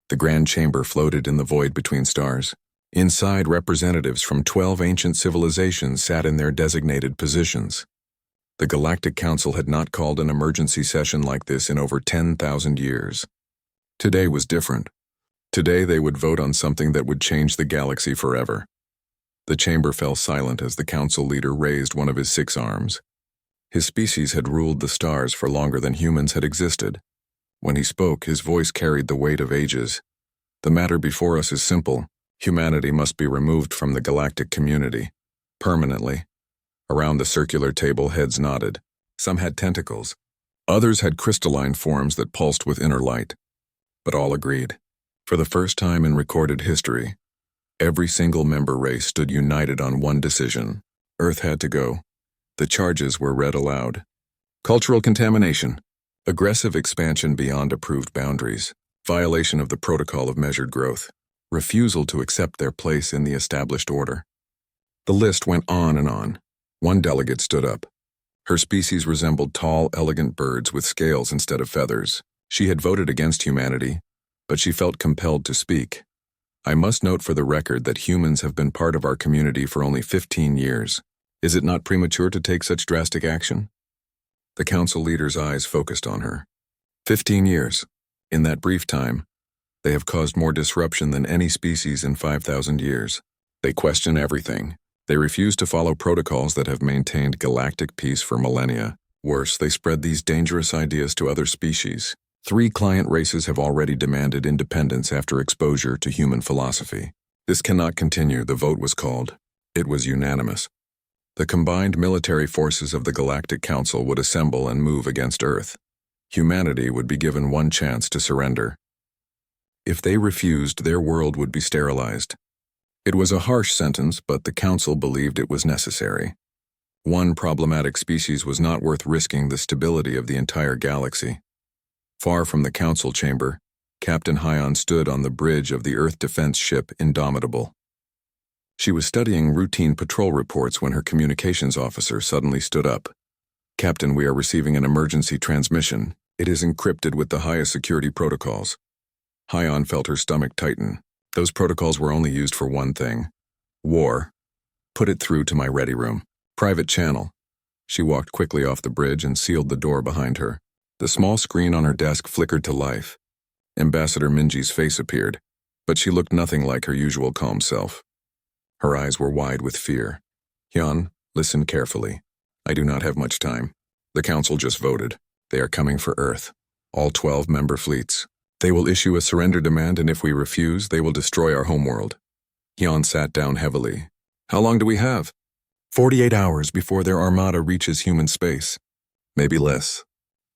The grand chamber floated in the void between stars. Inside, representatives from 12 ancient civilizations sat in their designated positions. The Galactic Council had not called an emergency session like this in over 10,000 years. Today was different. Today they would vote on something that would change the galaxy forever. The chamber fell silent as the council leader raised one of his 6 arms. His species had ruled the stars for longer than humans had existed. When he spoke, his voice carried the weight of ages. The matter before us is simple. Humanity must be removed from the galactic community. Permanently. Around the circular table, heads nodded. Some had tentacles. Others had crystalline forms that pulsed with inner light. But all agreed. For the first time in recorded history, every single member race stood united on one decision. Earth had to go. The charges were read aloud. Cultural contamination. Aggressive expansion beyond approved boundaries. Violation of the protocol of measured growth. Refusal to accept their place in the established order. The list went on and on. One delegate stood up. Her species resembled tall, elegant birds with scales instead of feathers. She had voted against humanity, but she felt compelled to speak. I must note for the record that humans have been part of our community for only 15 years. Is it not premature to take such drastic action? The council leader's eyes focused on her. 15 years. In that brief time, they have caused more disruption than any species in 5,000 years. They question everything. They refuse to follow protocols that have maintained galactic peace for millennia. Worse, they spread these dangerous ideas to other species. 3 client races have already demanded independence after exposure to human philosophy. This cannot continue. The vote was called. It was unanimous. The combined military forces of the Galactic Council would assemble and move against Earth. Humanity would be given one chance to surrender. If they refused, their world would be sterilized. It was a harsh sentence, but the Council believed it was necessary. One problematic species was not worth risking the stability of the entire galaxy. Far from the Council chamber, Captain Hyon stood on the bridge of the Earth defense ship Indomitable. She was studying routine patrol reports when her communications officer suddenly stood up. "Captain, we are receiving an emergency transmission. It is encrypted with the highest security protocols." Hyon felt her stomach tighten. Those protocols were only used for one thing: war. "Put it through to my ready room. Private channel." She walked quickly off the bridge and sealed the door behind her. The small screen on her desk flickered to life. Ambassador Minji's face appeared, but she looked nothing like her usual calm self. Her eyes were wide with fear. "Hyun, listen carefully. I do not have much time. The Council just voted. They are coming for Earth. All 12 member fleets. They will issue a surrender demand, and if we refuse, they will destroy our homeworld." Hyun sat down heavily. "How long do we have?" 48 hours before their armada reaches human space. Maybe less.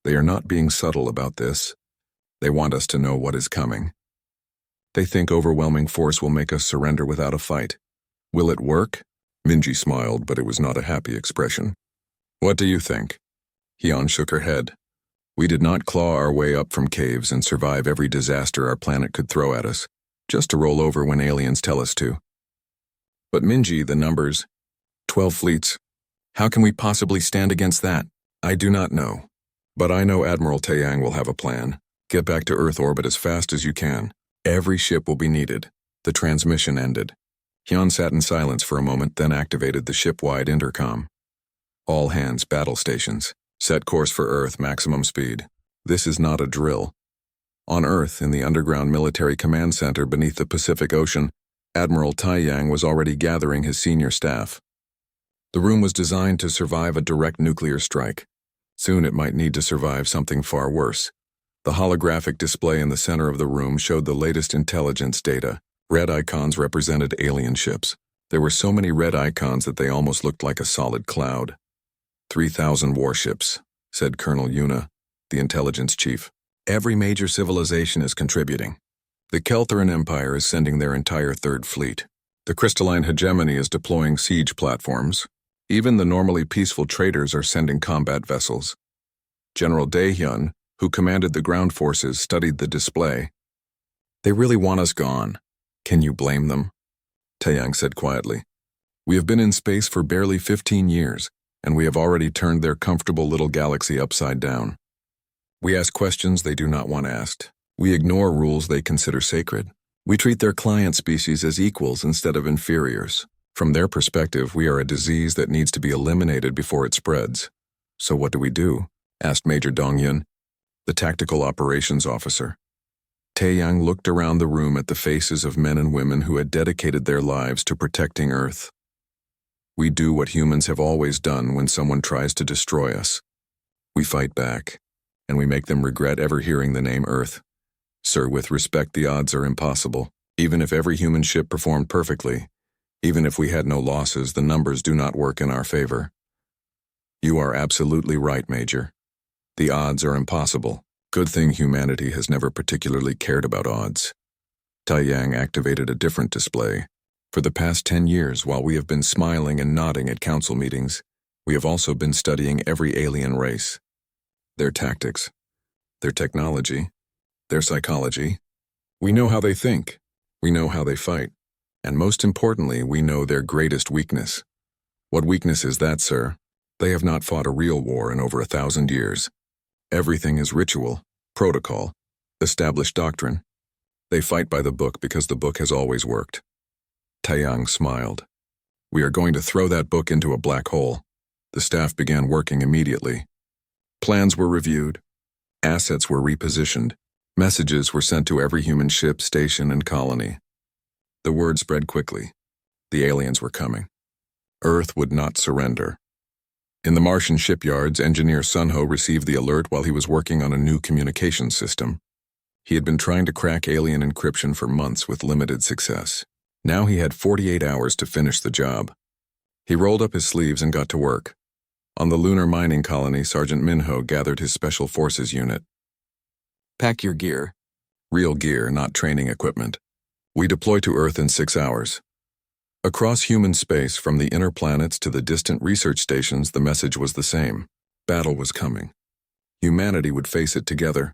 They are not being subtle about this. They want us to know what is coming. They think overwhelming force will make us surrender without a fight. Will it work? Minji smiled, but it was not a happy expression. "What do you think?" Hyun shook her head. "We did not claw our way up from caves and survive every disaster our planet could throw at us, just to roll over when aliens tell us to." "But Minji, the numbers, 12 fleets. How can we possibly stand against that?" "I do not know. But I know Admiral Taeyang will have a plan. Get back to Earth orbit as fast as you can. Every ship will be needed." The transmission ended. Hyun sat in silence for a moment, then activated the ship-wide intercom. "All hands, battle stations. Set course for Earth, maximum speed. This is not a drill." On Earth, in the underground military command center beneath the Pacific Ocean, Admiral Taeyang was already gathering his senior staff. The room was designed to survive a direct nuclear strike. Soon it might need to survive something far worse. The holographic display in the center of the room showed the latest intelligence data. Red icons represented alien ships. There were so many red icons that they almost looked like a solid cloud. 3,000 warships, said Colonel Yuna, the intelligence chief. Every major civilization is contributing. The Keltheran Empire is sending their entire third fleet. The crystalline hegemony is deploying siege platforms. Even the normally peaceful traders are sending combat vessels. General Daehyun, who commanded the ground forces, studied the display. "They really want us gone. Can you blame them?" Taeyang said quietly. "We have been in space for barely 15 years, and we have already turned their comfortable little galaxy upside down. We ask questions they do not want asked. We ignore rules they consider sacred. We treat their client species as equals instead of inferiors. From their perspective, we are a disease that needs to be eliminated before it spreads. So what do we do? Asked Major Dongyun, the tactical operations officer. Taeyang looked around the room at the faces of men and women who had dedicated their lives to protecting Earth. We do what humans have always done when someone tries to destroy us. We fight back, and we make them regret ever hearing the name Earth. Sir, with respect, the odds are impossible. Even if every human ship performed perfectly, even if we had no losses, the numbers do not work in our favor. You are absolutely right, Major. The odds are impossible. Good thing humanity has never particularly cared about odds. Taeyang activated a different display. For the past 10 years, while we have been smiling and nodding at council meetings, we have also been studying every alien race. Their tactics, their technology, their psychology. We know how they think. We know how they fight. And most importantly, we know their greatest weakness. What weakness is that, sir? They have not fought a real war in over 1,000 years. Everything is ritual, protocol, established doctrine. They fight by the book because the book has always worked. Taeyang smiled. We are going to throw that book into a black hole. The staff began working immediately. Plans were reviewed. Assets were repositioned. Messages were sent to every human ship, station, and colony. The word spread quickly. The aliens were coming. Earth would not surrender. In the Martian shipyards, engineer Sunho received the alert while he was working on a new communications system. He had been trying to crack alien encryption for months with limited success. Now he had 48 hours to finish the job. He rolled up his sleeves and got to work. On the lunar mining colony, Sergeant Minho gathered his Special Forces unit. Pack your gear. Real gear, not training equipment. We deploy to Earth in 6 hours. Across human space, from the inner planets to the distant research stations, the message was the same. Battle was coming. Humanity would face it together.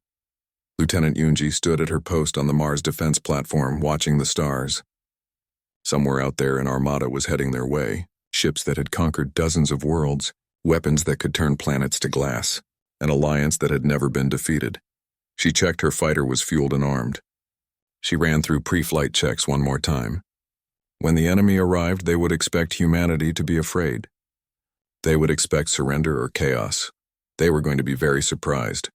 Lieutenant Yunji stood at her post on the Mars defense platform, watching the stars. Somewhere out there, an armada was heading their way, ships that had conquered dozens of worlds, weapons that could turn planets to glass, an alliance that had never been defeated. She checked her fighter was fueled and armed. She ran through pre-flight checks one more time. When the enemy arrived, they would expect humanity to be afraid. They would expect surrender or chaos. They were going to be very surprised.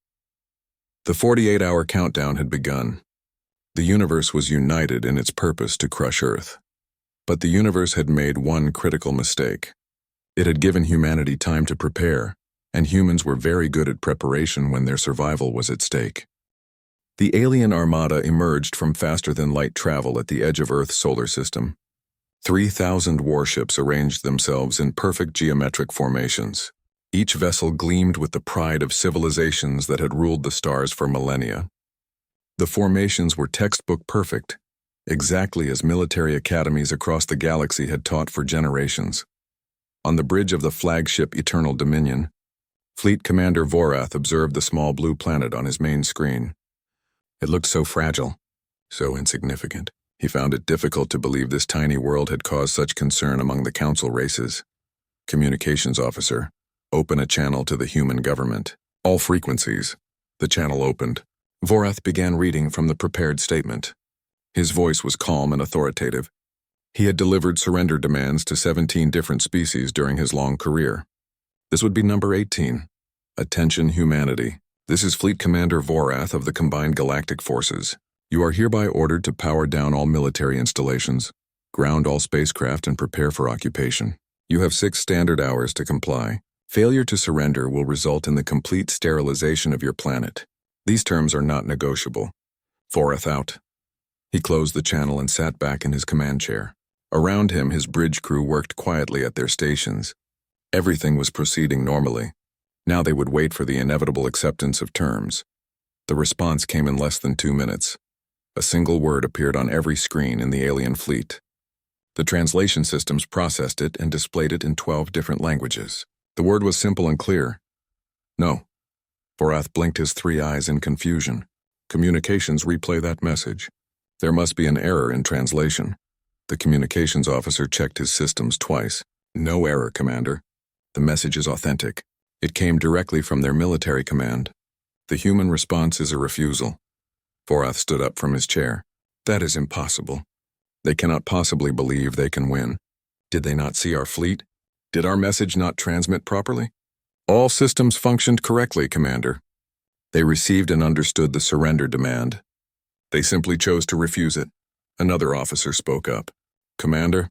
The 48-hour countdown had begun. The universe was united in its purpose to crush Earth. But the universe had made one critical mistake. It had given humanity time to prepare, and humans were very good at preparation when their survival was at stake. The alien armada emerged from faster-than-light travel at the edge of Earth's solar system. 3,000 warships arranged themselves in perfect geometric formations. Each vessel gleamed with the pride of civilizations that had ruled the stars for millennia. The formations were textbook perfect, exactly as military academies across the galaxy had taught for generations. On the bridge of the flagship Eternal Dominion, Fleet Commander Vorath observed the small blue planet on his main screen. It looked so fragile, so insignificant. He found it difficult to believe this tiny world had caused such concern among the council races. Communications officer, open a channel to the human government. All frequencies. The channel opened. Vorath began reading from the prepared statement. His voice was calm and authoritative. He had delivered surrender demands to 17 different species during his long career. This would be number 18. Attention, humanity. This is Fleet Commander Vorath of the Combined Galactic Forces. You are hereby ordered to power down all military installations, ground all spacecraft, and prepare for occupation. You have 6 standard hours to comply. Failure to surrender will result in the complete sterilization of your planet. These terms are not negotiable. Vorath out. He closed the channel and sat back in his command chair. Around him, his bridge crew worked quietly at their stations. Everything was proceeding normally. Now they would wait for the inevitable acceptance of terms. The response came in less than 2 minutes. A single word appeared on every screen in the alien fleet. The translation systems processed it and displayed it in 12 different languages. The word was simple and clear. No. Vorath blinked his 3 eyes in confusion. Communications replay that message. There must be an error in translation. The communications officer checked his systems twice. No error, Commander. The message is authentic. It came directly from their military command. The human response is a refusal. Vorath stood up from his chair. That is impossible. They cannot possibly believe they can win. Did they not see our fleet? Did our message not transmit properly? All systems functioned correctly, Commander. They received and understood the surrender demand. They simply chose to refuse it. Another officer spoke up. Commander,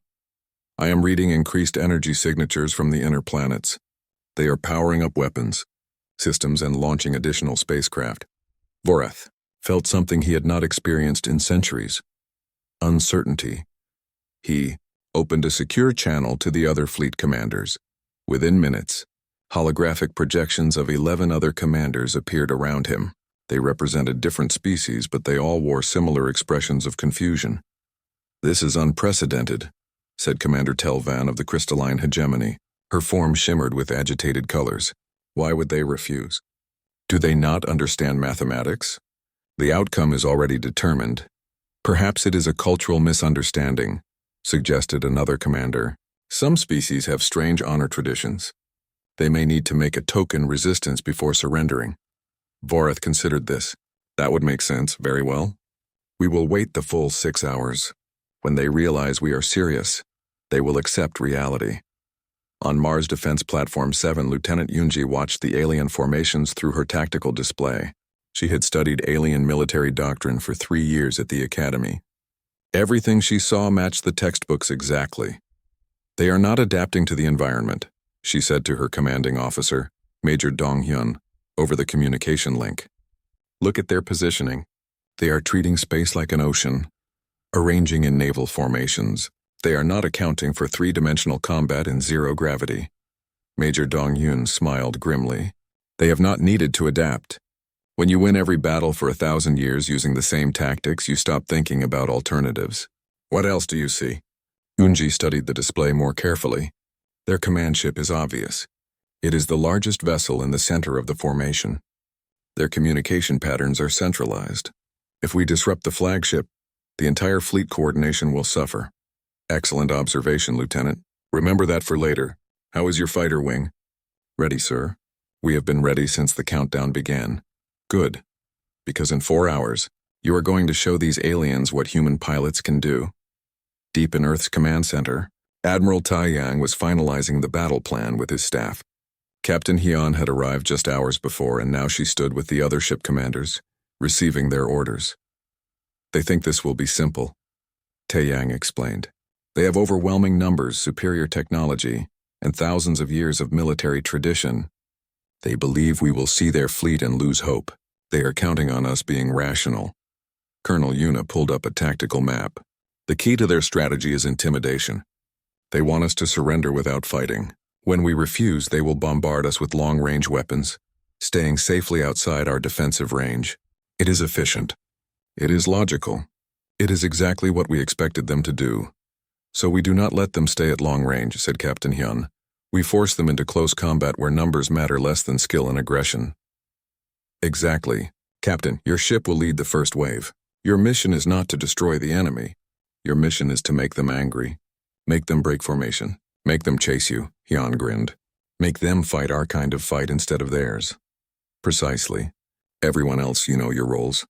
I am reading increased energy signatures from the inner planets. They are powering up weapons, systems, and launching additional spacecraft. Vorath felt something he had not experienced in centuries. Uncertainty. He opened a secure channel to the other fleet commanders. Within minutes, holographic projections of 11 other commanders appeared around him. They represented different species, but they all wore similar expressions of confusion. This is unprecedented, said Commander Telvan of the crystalline hegemony. Her form shimmered with agitated colors. Why would they refuse? Do they not understand mathematics? The outcome is already determined. Perhaps it is a cultural misunderstanding, suggested another commander. Some species have strange honor traditions. They may need to make a token resistance before surrendering. Vorath considered this. That would make sense, very well. We will wait the full 6 hours. When they realize we are serious, they will accept reality. On Mars Defense Platform 7, Lieutenant Yunji watched the alien formations through her tactical display. She had studied alien military doctrine for 3 years at the Academy. Everything she saw matched the textbooks exactly. They are not adapting to the environment, she said to her commanding officer, Major Dong-hyun, over the communication link. Look at their positioning. They are treating space like an ocean, arranging in naval formations. They are not accounting for 3-dimensional combat in zero gravity. Major Dong-hyun smiled grimly. They have not needed to adapt. When you win every battle for 1,000 years using the same tactics, you stop thinking about alternatives. What else do you see? Yunji studied the display more carefully. Their command ship is obvious. It is the largest vessel in the center of the formation. Their communication patterns are centralized. If we disrupt the flagship, the entire fleet coordination will suffer. Excellent observation, Lieutenant. Remember that for later. How is your fighter wing? Ready, sir. We have been ready since the countdown began. Good. Because in 4 hours, you are going to show these aliens what human pilots can do. Deep in Earth's command center, Admiral Taiyang was finalizing the battle plan with his staff. Captain Hyun had arrived just hours before, and now she stood with the other ship commanders, receiving their orders. They think this will be simple, Taiyang explained. They have overwhelming numbers, superior technology, and thousands of years of military tradition. They believe we will see their fleet and lose hope. They are counting on us being rational. Colonel Yuna pulled up a tactical map. The key to their strategy is intimidation. They want us to surrender without fighting. When we refuse, they will bombard us with long-range weapons, staying safely outside our defensive range. It is efficient. It is logical. It is exactly what we expected them to do. So we do not let them stay at long range, said Captain Hyun. We force them into close combat where numbers matter less than skill and aggression. Exactly. Captain, your ship will lead the first wave. Your mission is not to destroy the enemy. Your mission is to make them angry. Make them break formation. Make them chase you, Hyun grinned. Make them fight our kind of fight instead of theirs. Precisely. Everyone else, you know your roles.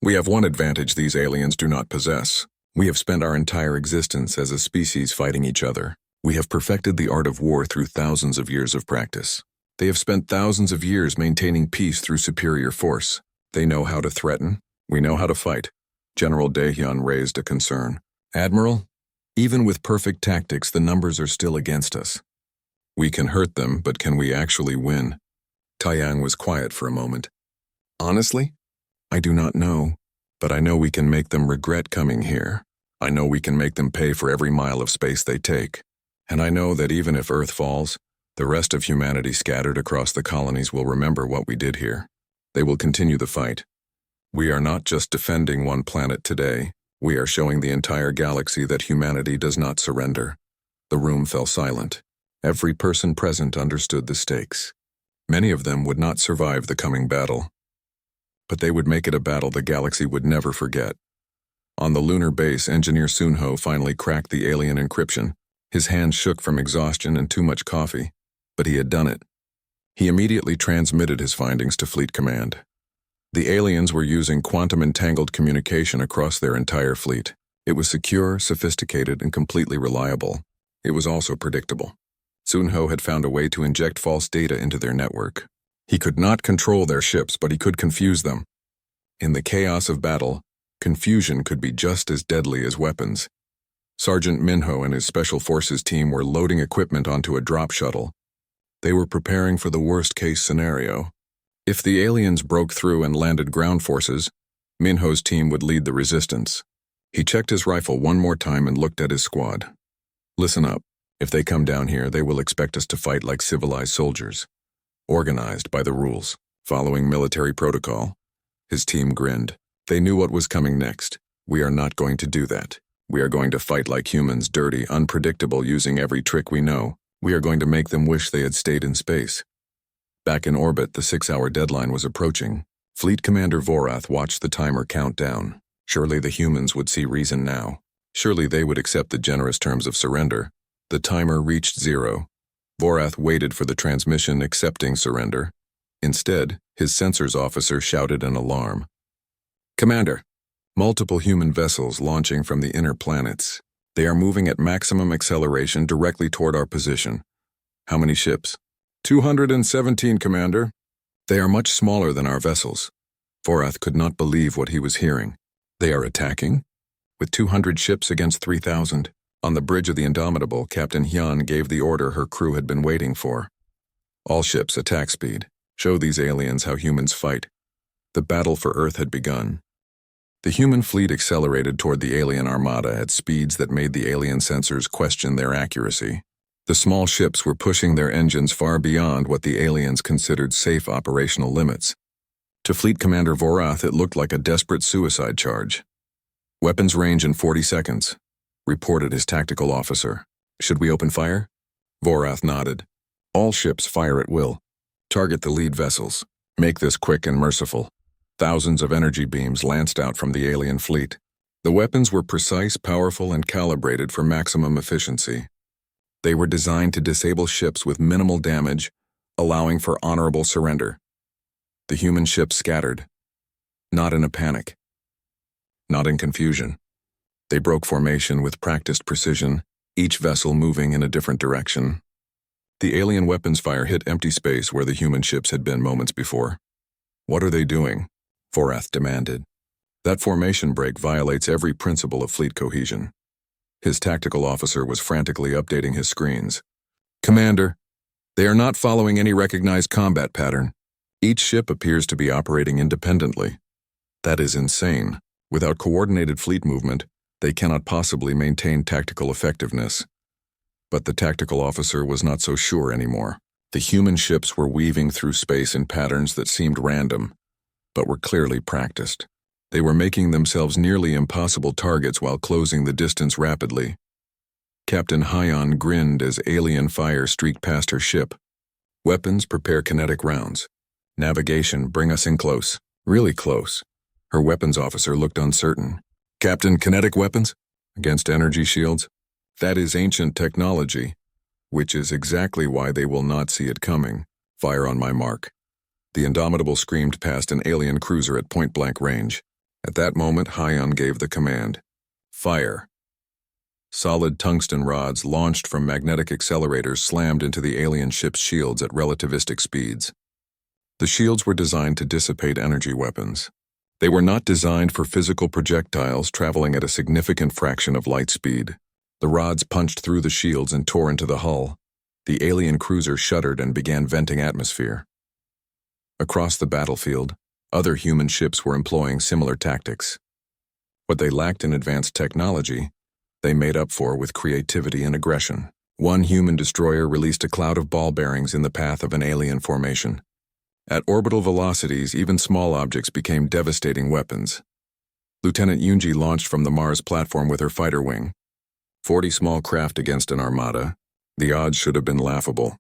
We have one advantage these aliens do not possess. We have spent our entire existence as a species fighting each other. We have perfected the art of war through thousands of years of practice. They have spent thousands of years maintaining peace through superior force. They know how to threaten. We know how to fight. General Daehyun raised a concern. Admiral, even with perfect tactics, the numbers are still against us. We can hurt them, but can we actually win? Taiyang was quiet for a moment. Honestly, I do not know, but I know we can make them regret coming here. I know we can make them pay for every mile of space they take. And I know that even if Earth falls, the rest of humanity scattered across the colonies will remember what we did here. They will continue the fight. We are not just defending one planet today. We are showing the entire galaxy that humanity does not surrender. The room fell silent. Every person present understood the stakes. Many of them would not survive the coming battle. But they would make it a battle the galaxy would never forget. On the lunar base, Engineer Sunho finally cracked the alien encryption. His hands shook from exhaustion and too much coffee, but he had done it. He immediately transmitted his findings to Fleet Command. The aliens were using quantum-entangled communication across their entire fleet. It was secure, sophisticated, and completely reliable. It was also predictable. Sunho had found a way to inject false data into their network. He could not control their ships, but he could confuse them. In the chaos of battle, confusion could be just as deadly as weapons. Sergeant Minho and his Special Forces team were loading equipment onto a drop shuttle. They were preparing for the worst-case scenario. If the aliens broke through and landed ground forces, Minho's team would lead the resistance. He checked his rifle one more time and looked at his squad. Listen up. If they come down here, they will expect us to fight like civilized soldiers. Organized by the rules, following military protocol. His team grinned. They knew what was coming next. We are not going to do that. We are going to fight like humans, dirty, unpredictable, using every trick we know. We are going to make them wish they had stayed in space. Back in orbit, the 6-hour deadline was approaching. Fleet Commander Vorath watched the timer count down. Surely the humans would see reason now. Surely they would accept the generous terms of surrender. The timer reached 0. Vorath waited for the transmission accepting surrender. Instead, his sensors officer shouted an alarm. Commander, multiple human vessels launching from the inner planets. They are moving at maximum acceleration directly toward our position. How many ships? 217, Commander. They are much smaller than our vessels. Vorath could not believe what he was hearing. They are attacking? With 200 ships against 3,000. On the bridge of the Indomitable, Captain Hyun gave the order her crew had been waiting for. All ships attack speed. Show these aliens how humans fight. The battle for Earth had begun. The human fleet accelerated toward the alien armada at speeds that made the alien sensors question their accuracy. The small ships were pushing their engines far beyond what the aliens considered safe operational limits. To Fleet Commander Vorath, it looked like a desperate suicide charge. Weapons range in 40 seconds, reported his tactical officer. Should we open fire? Vorath nodded. All ships fire at will. Target the lead vessels. Make this quick and merciful. Thousands of energy beams lanced out from the alien fleet. The weapons were precise, powerful, and calibrated for maximum efficiency. They were designed to disable ships with minimal damage, allowing for honorable surrender. The human ships scattered. Not in a panic. Not in confusion. They broke formation with practiced precision, each vessel moving in a different direction. The alien weapons fire hit empty space where the human ships had been moments before. What are they doing? Vorath demanded. That formation break violates every principle of fleet cohesion. His tactical officer was frantically updating his screens. Commander, they are not following any recognized combat pattern. Each ship appears to be operating independently. That is insane. Without coordinated fleet movement, they cannot possibly maintain tactical effectiveness. But the tactical officer was not so sure anymore. The human ships were weaving through space in patterns that seemed random, but were clearly practiced. They were making themselves nearly impossible targets while closing the distance rapidly. Captain Hyun grinned as alien fire streaked past her ship. Weapons, prepare kinetic rounds. Navigation, bring us in close. Really close. Her weapons officer looked uncertain. Captain, kinetic weapons? Against energy shields? That is ancient technology, which is exactly why they will not see it coming. Fire on my mark. The Indomitable screamed past an alien cruiser at point-blank range. At that moment, Hyun gave the command. Fire. Solid tungsten rods launched from magnetic accelerators slammed into the alien ship's shields at relativistic speeds. The shields were designed to dissipate energy weapons. They were not designed for physical projectiles traveling at a significant fraction of light speed. The rods punched through the shields and tore into the hull. The alien cruiser shuddered and began venting atmosphere. Across the battlefield, other human ships were employing similar tactics. What they lacked in advanced technology, they made up for with creativity and aggression. One human destroyer released a cloud of ball bearings in the path of an alien formation. At orbital velocities, even small objects became devastating weapons. Lieutenant Yoonji launched from the Mars platform with her fighter wing. 40 small craft against an armada. The odds should have been laughable.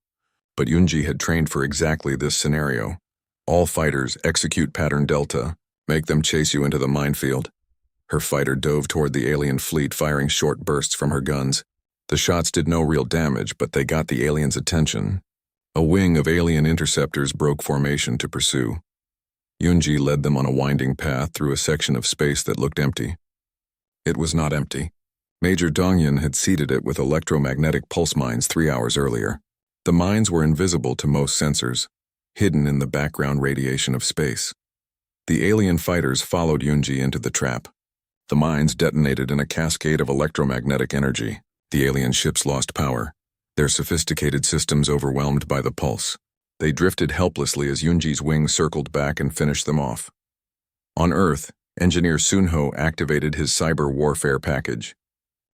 But Yoonji had trained for exactly this scenario. All fighters execute pattern Delta, make them chase you into the minefield. Her fighter dove toward the alien fleet, firing short bursts from her guns. The shots did no real damage, but they got the aliens' attention. A wing of alien interceptors broke formation to pursue. Yunji led them on a winding path through a section of space that looked empty. It was not empty. Major Dongyan had seeded it with electromagnetic pulse mines 3 hours earlier. The mines were invisible to most sensors, hidden in the background radiation of space. The alien fighters followed Yunji into the trap. The mines detonated in a cascade of electromagnetic energy. The alien ships lost power, their sophisticated systems overwhelmed by the pulse. They drifted helplessly as Yunji's wings circled back and finished them off. On Earth, Engineer Sunho activated his cyber warfare package.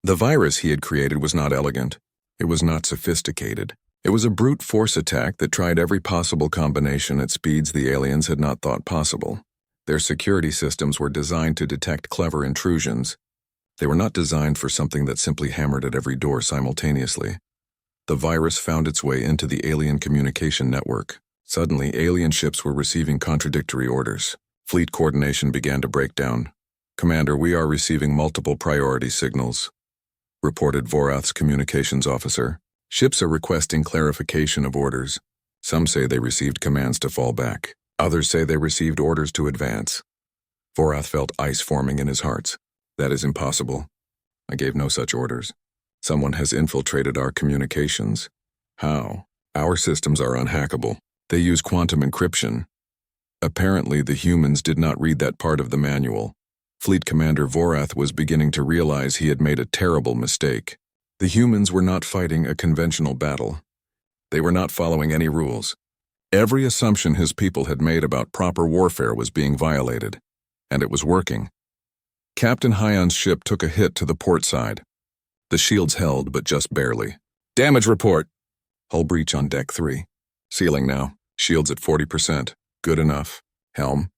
The virus he had created was not elegant. It was not sophisticated. It was a brute force attack that tried every possible combination at speeds the aliens had not thought possible. Their security systems were designed to detect clever intrusions. They were not designed for something that simply hammered at every door simultaneously. The virus found its way into the alien communication network. Suddenly, alien ships were receiving contradictory orders. Fleet coordination began to break down. "Commander, we are receiving multiple priority signals," reported Vorath's communications officer. "Ships are requesting clarification of orders. Some say they received commands to fall back. Others say they received orders to advance." Vorath felt ice forming in his heart. "That is impossible. I gave no such orders. Someone has infiltrated our communications. How? Our systems are unhackable. They use quantum encryption. Apparently, the humans did not read that part of the manual." Fleet Commander Vorath was beginning to realize he had made a terrible mistake. The humans were not fighting a conventional battle. They were not following any rules. Every assumption his people had made about proper warfare was being violated, and it was working. Captain Hyun's ship took a hit to the port side. The shields held, but just barely. "Damage report!" "Hull breach on deck 3. Sealing now. Shields at 40%. Good enough. Helm,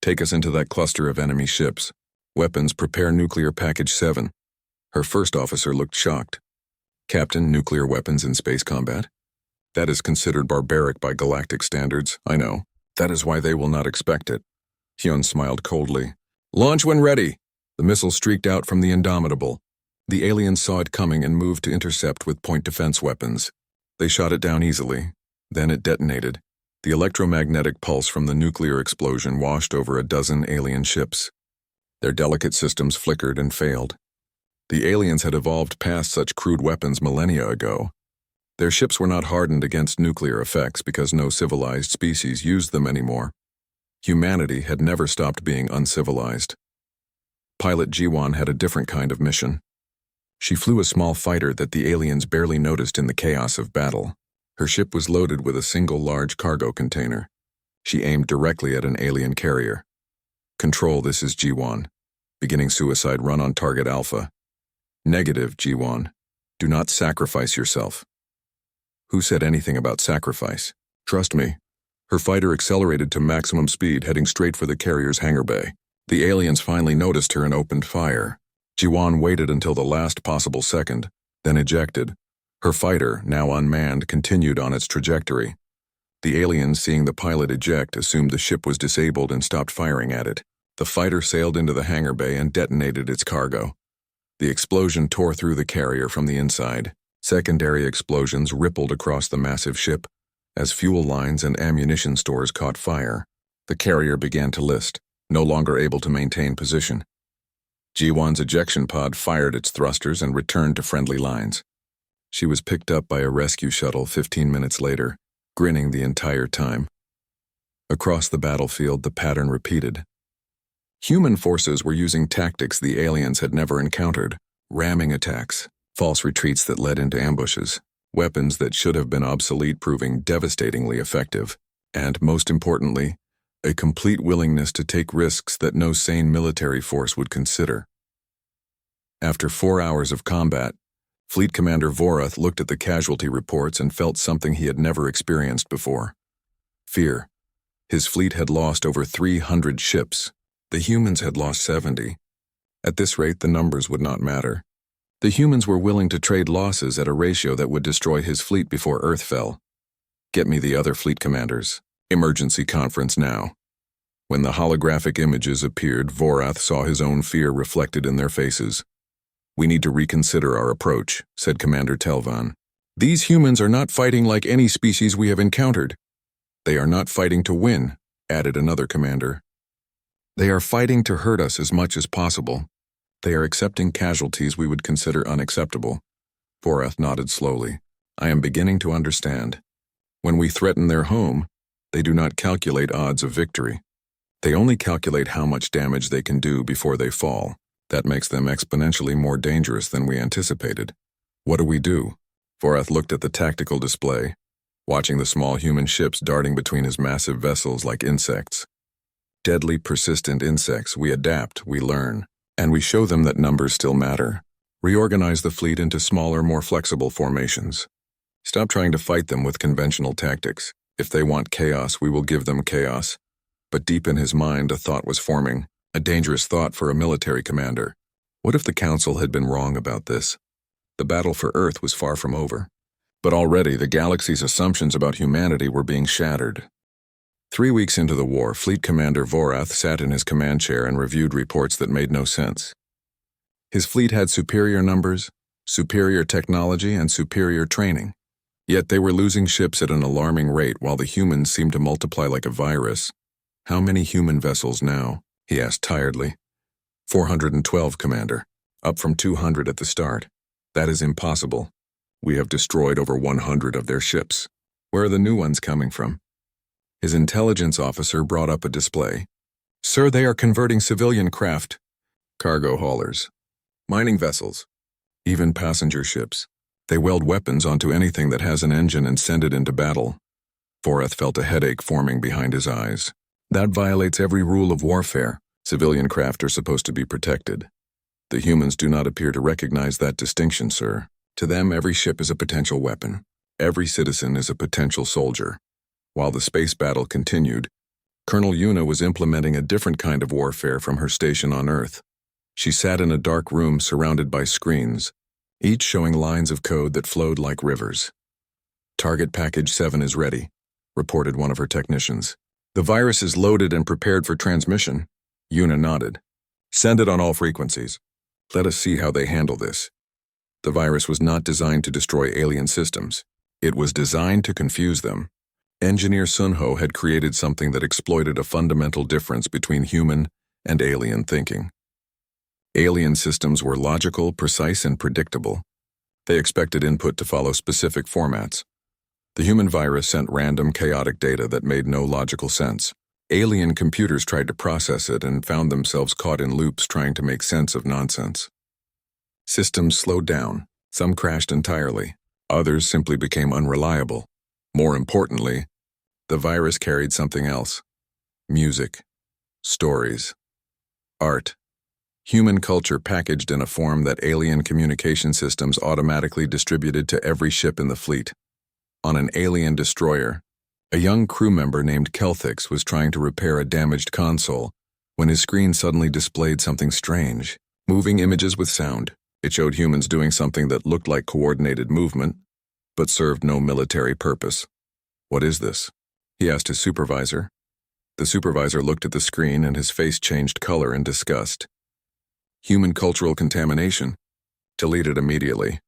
take us into that cluster of enemy ships. Weapons, prepare nuclear package 7. Her first officer looked shocked. "Captain, nuclear weapons in space combat? That is considered barbaric by galactic standards, I know. That is why they will not expect it." Hyun smiled coldly. "Launch when ready." The missile streaked out from the Indomitable. The aliens saw it coming and moved to intercept with point defense weapons. They shot it down easily. Then it detonated. The electromagnetic pulse from the nuclear explosion washed over a dozen alien ships. Their delicate systems flickered and failed. The aliens had evolved past such crude weapons millennia ago. Their ships were not hardened against nuclear effects because no civilized species used them anymore. Humanity had never stopped being uncivilized. Pilot Jiwon had a different kind of mission. She flew a small fighter that the aliens barely noticed in the chaos of battle. Her ship was loaded with a single large cargo container. She aimed directly at an alien carrier. "Control, this is Jiwon. Beginning suicide run on target Alpha." "Negative, Jiwon. Do not sacrifice yourself." "Who said anything about sacrifice? Trust me." Her fighter accelerated to maximum speed, heading straight for the carrier's hangar bay. The aliens finally noticed her and opened fire. Jiwon waited until the last possible second, then ejected. Her fighter, now unmanned, continued on its trajectory. The aliens, seeing the pilot eject, assumed the ship was disabled and stopped firing at it. The fighter sailed into the hangar bay and detonated its cargo. The explosion tore through the carrier from the inside. Secondary explosions rippled across the massive ship. As fuel lines and ammunition stores caught fire, the carrier began to list, no longer able to maintain position. Jiwon's ejection pod fired its thrusters and returned to friendly lines. She was picked up by a rescue shuttle 15 minutes later, grinning the entire time. Across the battlefield, the pattern repeated. Human forces were using tactics the aliens had never encountered: ramming attacks, false retreats that led into ambushes, weapons that should have been obsolete proving devastatingly effective, and, most importantly, a complete willingness to take risks that no sane military force would consider. After 4 hours of combat, Fleet Commander Vorath looked at the casualty reports and felt something he had never experienced before: fear. His fleet had lost over 300 ships. The humans had lost 70. At this rate, the numbers would not matter. The humans were willing to trade losses at a ratio that would destroy his fleet before Earth fell. "Get me the other fleet commanders. Emergency conference now." When the holographic images appeared, Vorath saw his own fear reflected in their faces. "We need to reconsider our approach," said Commander Telvan. "These humans are not fighting like any species we have encountered. They are not fighting to win, added another commander. They are fighting to hurt us as much as possible. They are accepting casualties we would consider unacceptable. Vorath nodded slowly. I am beginning to understand. When we threaten their home, they do not calculate odds of victory. They only calculate how much damage they can do before they fall. That makes them exponentially more dangerous than we anticipated. What do we do? Vorath looked at the tactical display, watching the small human ships darting between his massive vessels like insects. Deadly, persistent insects. We adapt, we learn, and we show them that numbers still matter. Reorganize the fleet into smaller, more flexible formations. Stop trying to fight them with conventional tactics. If they want chaos, we will give them chaos. But deep in his mind, a thought was forming, a dangerous thought for a military commander. What if the Council had been wrong about this? The battle for Earth was far from over. But already the galaxy's assumptions about humanity were being shattered. 3 weeks into the war, Fleet Commander Vorath sat in his command chair and reviewed reports that made no sense. His fleet had superior numbers, superior technology, and superior training. Yet they were losing ships at an alarming rate while the humans seemed to multiply like a virus. How many human vessels now? He asked tiredly. 412, Commander. Up from 200 at the start. That is impossible. We have destroyed over 100 of their ships. Where are the new ones coming from? His intelligence officer brought up a display. Sir, they are converting civilian craft, cargo haulers, mining vessels, even passenger ships. They weld weapons onto anything that has an engine and send it into battle. Vorath felt a headache forming behind his eyes. That violates every rule of warfare. Civilian craft are supposed to be protected. The humans do not appear to recognize that distinction, sir. To them, every ship is a potential weapon. Every citizen is a potential soldier. While the space battle continued, Colonel Yuna was implementing a different kind of warfare from her station on Earth. She sat in a dark room surrounded by screens, each showing lines of code that flowed like rivers. Target Package 7 is ready, reported one of her technicians. The virus is loaded and prepared for transmission. Yuna nodded. Send it on all frequencies. Let us see how they handle this. The virus was not designed to destroy alien systems. It was designed to confuse them. Engineer Sunho had created something that exploited a fundamental difference between human and alien thinking. Alien systems were logical, precise, and predictable. They expected input to follow specific formats. The human virus sent random, chaotic data that made no logical sense. Alien computers tried to process it and found themselves caught in loops trying to make sense of nonsense. Systems slowed down. Some crashed entirely. Others simply became unreliable. More importantly, the virus carried something else. Music, stories, art, human culture packaged in a form that alien communication systems automatically distributed to every ship in the fleet. On an alien destroyer, a young crew member named Kelthix was trying to repair a damaged console when his screen suddenly displayed something strange. Moving images with sound. It showed humans doing something that looked like coordinated movement, but served no military purpose. What is this? He asked his supervisor. The supervisor looked at the screen and his face changed color in disgust. Human cultural contamination. Deleted immediately.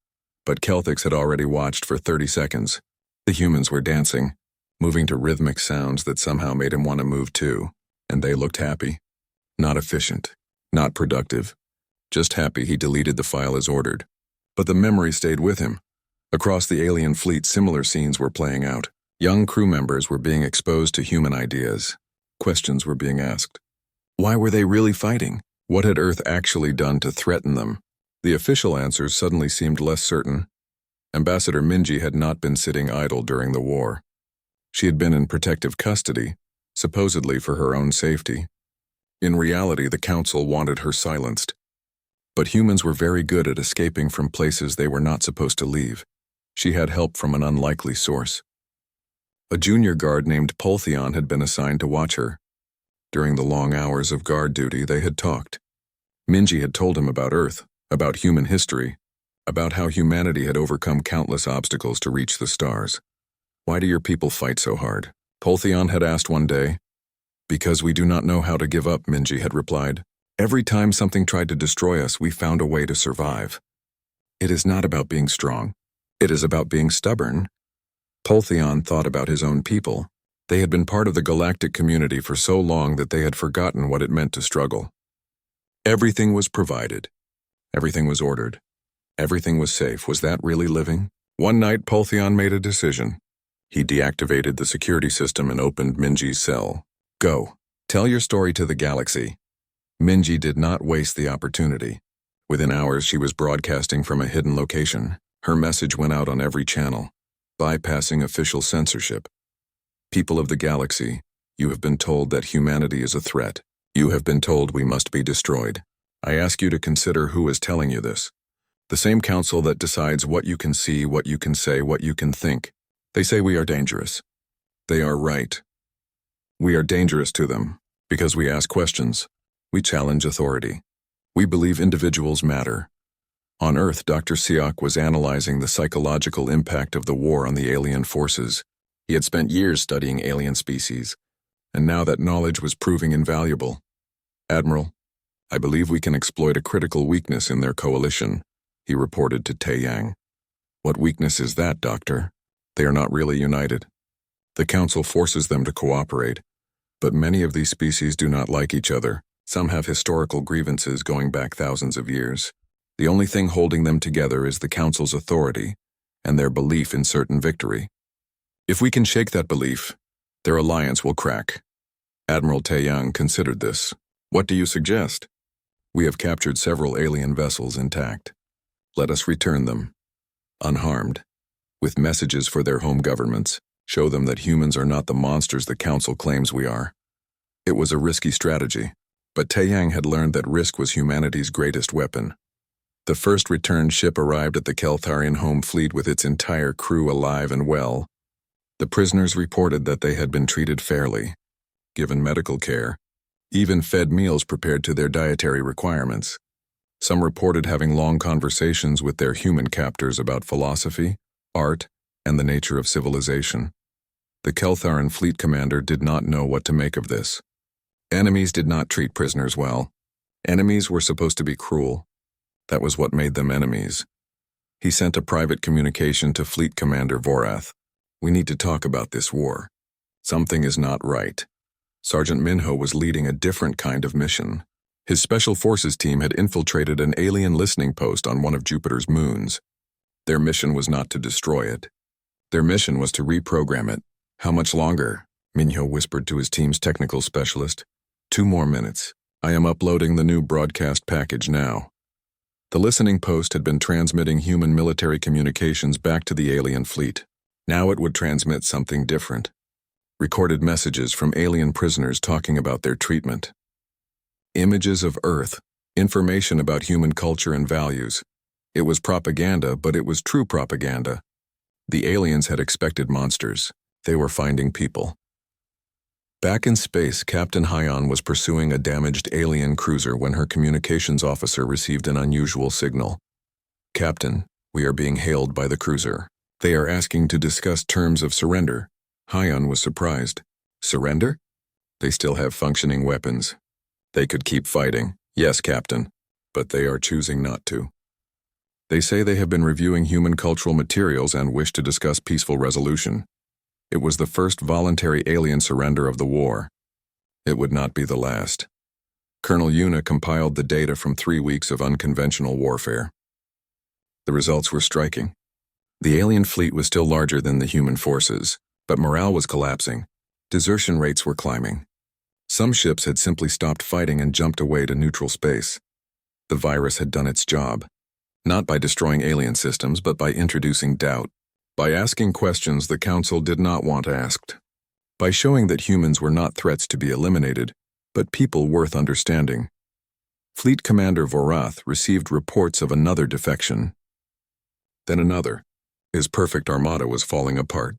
But Kelthix had already watched for 30 seconds. The humans were dancing, moving to rhythmic sounds that somehow made him want to move too, and they looked happy. Not efficient, not productive. Just happy he deleted the file as ordered. But the memory stayed with him. Across the alien fleet, similar scenes were playing out. Young crew members were being exposed to human ideas. Questions were being asked. Why were they really fighting? What had Earth actually done to threaten them? The official answers suddenly seemed less certain. Ambassador Minji had not been sitting idle during the war. She had been in protective custody, supposedly for her own safety. In reality, the Council wanted her silenced. But humans were very good at escaping from places they were not supposed to leave. She had help from an unlikely source. A junior guard named Poltheon had been assigned to watch her. During the long hours of guard duty, they had talked. Minji had told him about Earth, about human history, about how humanity had overcome countless obstacles to reach the stars. Why do your people fight so hard? Poltheon had asked one day. Because we do not know how to give up, Minji had replied. Every time something tried to destroy us, we found a way to survive. It is not about being strong. It is about being stubborn. Poltheon thought about his own people. They had been part of the galactic community for so long that they had forgotten what it meant to struggle. Everything was provided. Everything was ordered. Everything was safe. Was that really living? One night, Pultheon made a decision. He deactivated the security system and opened Minji's cell. Go. Tell your story to the galaxy. Minji did not waste the opportunity. Within hours, she was broadcasting from a hidden location. Her message went out on every channel, bypassing official censorship. People of the galaxy, you have been told that humanity is a threat. You have been told we must be destroyed. I ask you to consider who is telling you this. The same council that decides what you can see, what you can say, what you can think. They say we are dangerous. They are right. We are dangerous to them because we ask questions. We challenge authority. We believe individuals matter. On Earth, Dr. Siak was analyzing the psychological impact of the war on the alien forces. He had spent years studying alien species, and now that knowledge was proving invaluable. Admiral, I believe we can exploit a critical weakness in their coalition, he reported to Taeyang. What weakness is that, Doctor? They are not really united. The Council forces them to cooperate, but many of these species do not like each other. Some have historical grievances going back thousands of years. The only thing holding them together is the Council's authority and their belief in certain victory. If we can shake that belief, their alliance will crack. Admiral Taeyang considered this. What do you suggest? We have captured several alien vessels intact. Let us return them, unharmed, with messages for their home governments. Show them that humans are not the monsters the Council claims we are. It was a risky strategy, but Taeyang had learned that risk was humanity's greatest weapon. The first returned ship arrived at the Keltharian home fleet with its entire crew alive and well. The prisoners reported that they had been treated fairly, given medical care, even fed meals prepared to their dietary requirements. Some reported having long conversations with their human captors about philosophy, art, and the nature of civilization. The Keltharan fleet commander did not know what to make of this. Enemies did not treat prisoners well. Enemies were supposed to be cruel. That was what made them enemies. He sent a private communication to Fleet Commander Vorath. We need to talk about this war. Something is not right. Sergeant Minho was leading a different kind of mission. His Special Forces team had infiltrated an alien listening post on one of Jupiter's moons. Their mission was not to destroy it. Their mission was to reprogram it. How much longer? Minho whispered to his team's technical specialist. 2 more minutes. I am uploading the new broadcast package now. The listening post had been transmitting human military communications back to the alien fleet. Now it would transmit something different. Recorded messages from alien prisoners talking about their treatment. Images of Earth, information about human culture and values. It was propaganda, but it was true propaganda. The aliens had expected monsters. They were finding people. Back in space, Captain Hyon was pursuing a damaged alien cruiser when her communications officer received an unusual signal. Captain, we are being hailed by the cruiser. They are asking to discuss terms of surrender. Hyon was surprised. Surrender? They still have functioning weapons. They could keep fighting. Yes, Captain, but they are choosing not to. They say they have been reviewing human cultural materials and wish to discuss peaceful resolution. It was the first voluntary alien surrender of the war. It would not be the last. Colonel Yuna compiled the data from 3 weeks of unconventional warfare. The results were striking. The alien fleet was still larger than the human forces, but morale was collapsing. Desertion rates were climbing. Some ships had simply stopped fighting and jumped away to neutral space. The virus had done its job, not by destroying alien systems, but by introducing doubt. By asking questions the Council did not want asked. By showing that humans were not threats to be eliminated, but people worth understanding. Fleet Commander Vorath received reports of another defection. Then another. His perfect armada was falling apart,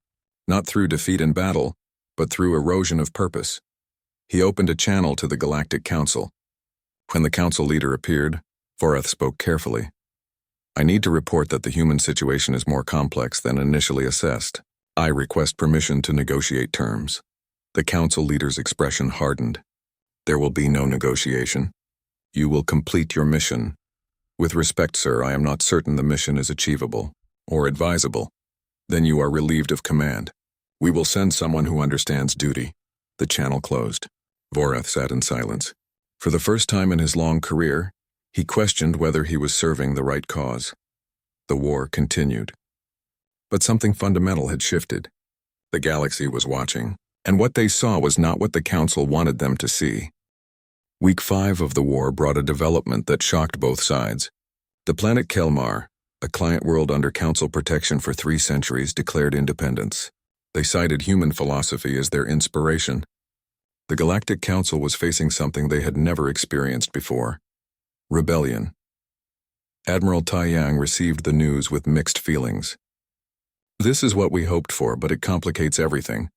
not through defeat in battle, but through erosion of purpose. He opened a channel to the Galactic Council. When the Council leader appeared, Vorath spoke carefully. I need to report that the human situation is more complex than initially assessed. I request permission to negotiate terms. The Council leader's expression hardened. There will be no negotiation. You will complete your mission. With respect, sir, I am not certain the mission is achievable or advisable. Then you are relieved of command. We will send someone who understands duty. The channel closed. Vorath sat in silence. For the first time in his long career, he questioned whether he was serving the right cause. The war continued. But something fundamental had shifted. The galaxy was watching, and what they saw was not what the Council wanted them to see. Week 5 of the war brought a development that shocked both sides. The planet Kelmar, a client world under Council protection for 3 centuries, declared independence. They cited human philosophy as their inspiration. The Galactic Council was facing something they had never experienced before: rebellion. Admiral Tai Yang received the news with mixed feelings. This is what we hoped for, but it complicates everything.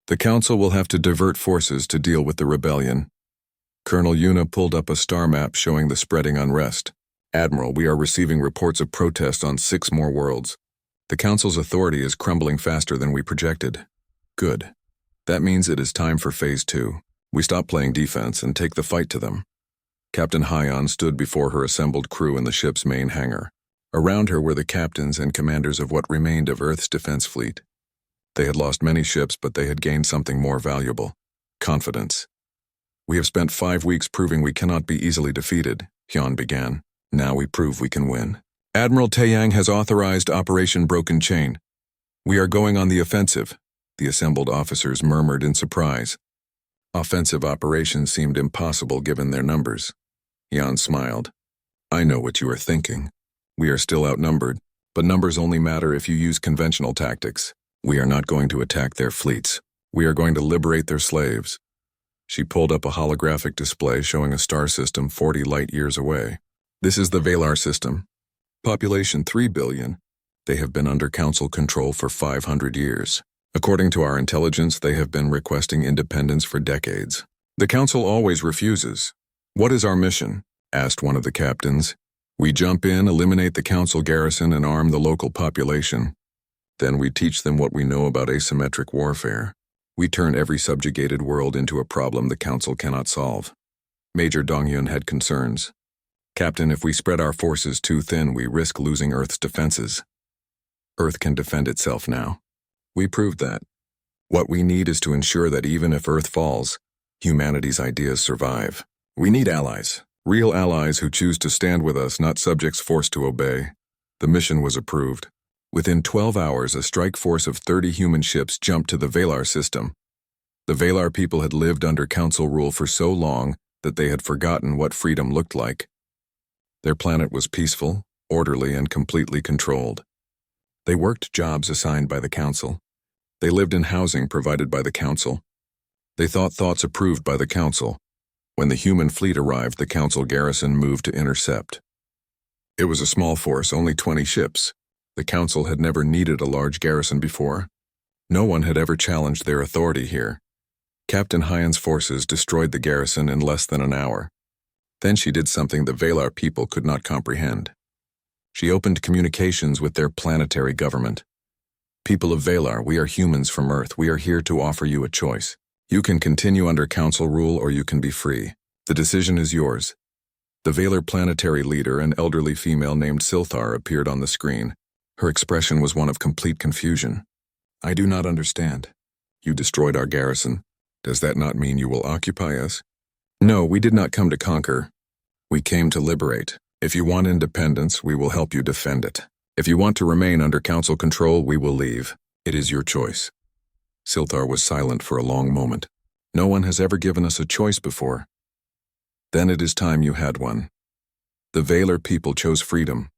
The Council will have to divert forces to deal with the rebellion. Colonel Yuna pulled up a star map showing the spreading unrest. Admiral, we are receiving reports of protests on 6 more worlds. The Council's authority is crumbling faster than we projected. Good. That means it is time for Phase 2. We stop playing defense and take the fight to them. Captain Hyon stood before her assembled crew in the ship's main hangar. Around her were the captains and commanders of what remained of Earth's defense fleet. They had lost many ships, but they had gained something more valuable: confidence. We have spent 5 weeks proving we cannot be easily defeated, Hyon began. Now we prove we can win. Admiral Taeyang has authorized Operation Broken Chain. We are going on the offensive, the assembled officers murmured in surprise. Offensive operations seemed impossible given their numbers. Hyon smiled. I know what you are thinking. We are still outnumbered, but numbers only matter if you use conventional tactics. We are not going to attack their fleets. We are going to liberate their slaves. She pulled up a holographic display showing a star system 40 light years away. This is the Valar system. Population 3 billion. They have been under Council control for 500 years. According to our intelligence, they have been requesting independence for decades. The Council always refuses. What is our mission? Asked one of the captains. We jump in, eliminate the Council garrison, and arm the local population. Then we teach them what we know about asymmetric warfare. We turn every subjugated world into a problem the Council cannot solve. Major Dongyun had concerns. Captain, if we spread our forces too thin, we risk losing Earth's defenses. Earth can defend itself now. We proved that. What we need is to ensure that even if Earth falls, humanity's ideas survive. We need allies. Real allies who choose to stand with us, not subjects forced to obey. The mission was approved. Within 12 hours, a strike force of 30 human ships jumped to the Valar system. The Valar people had lived under Council rule for so long that they had forgotten what freedom looked like. Their planet was peaceful, orderly, and completely controlled. They worked jobs assigned by the Council. They lived in housing provided by the Council. They thought thoughts approved by the Council. When the human fleet arrived, the Council garrison moved to intercept. It was a small force, only 20 ships. The Council had never needed a large garrison before. No one had ever challenged their authority here. Captain Hyon's forces destroyed the garrison in less than an hour. Then she did something the Valar people could not comprehend. She opened communications with their planetary government. People of Valar, we are humans from Earth. We are here to offer you a choice. You can continue under Council rule or you can be free. The decision is yours. The Valar planetary leader, an elderly female named Silthar, appeared on the screen. Her expression was one of complete confusion. I do not understand. You destroyed our garrison. Does that not mean you will occupy us? No, we did not come to conquer. We came to liberate. If you want independence, we will help you defend it. If you want to remain under Council control, we will leave. It is your choice. Silthar was silent for a long moment. No one has ever given us a choice before. Then it is time you had one. The Valar people chose freedom.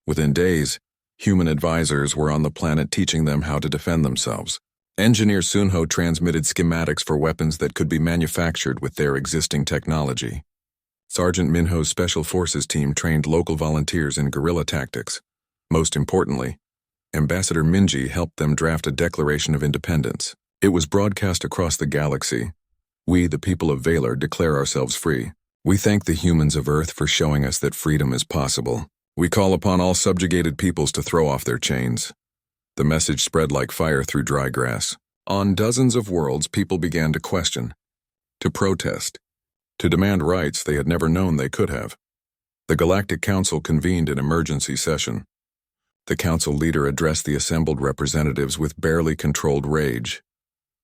Within days, human advisors were on the planet teaching them how to defend themselves. Engineer Sunho transmitted schematics for weapons that could be manufactured with their existing technology. Sergeant Minho's Special Forces team trained local volunteers in guerrilla tactics. Most importantly, Ambassador Minji helped them draft a Declaration of Independence. It was broadcast across the galaxy. We, the people of Valar, declare ourselves free. We thank the humans of Earth for showing us that freedom is possible. We call upon all subjugated peoples to throw off their chains. The message spread like fire through dry grass. On dozens of worlds, people began to question, to protest, to demand rights they had never known they could have. The Galactic Council convened an emergency session. The council leader addressed the assembled representatives with barely controlled rage.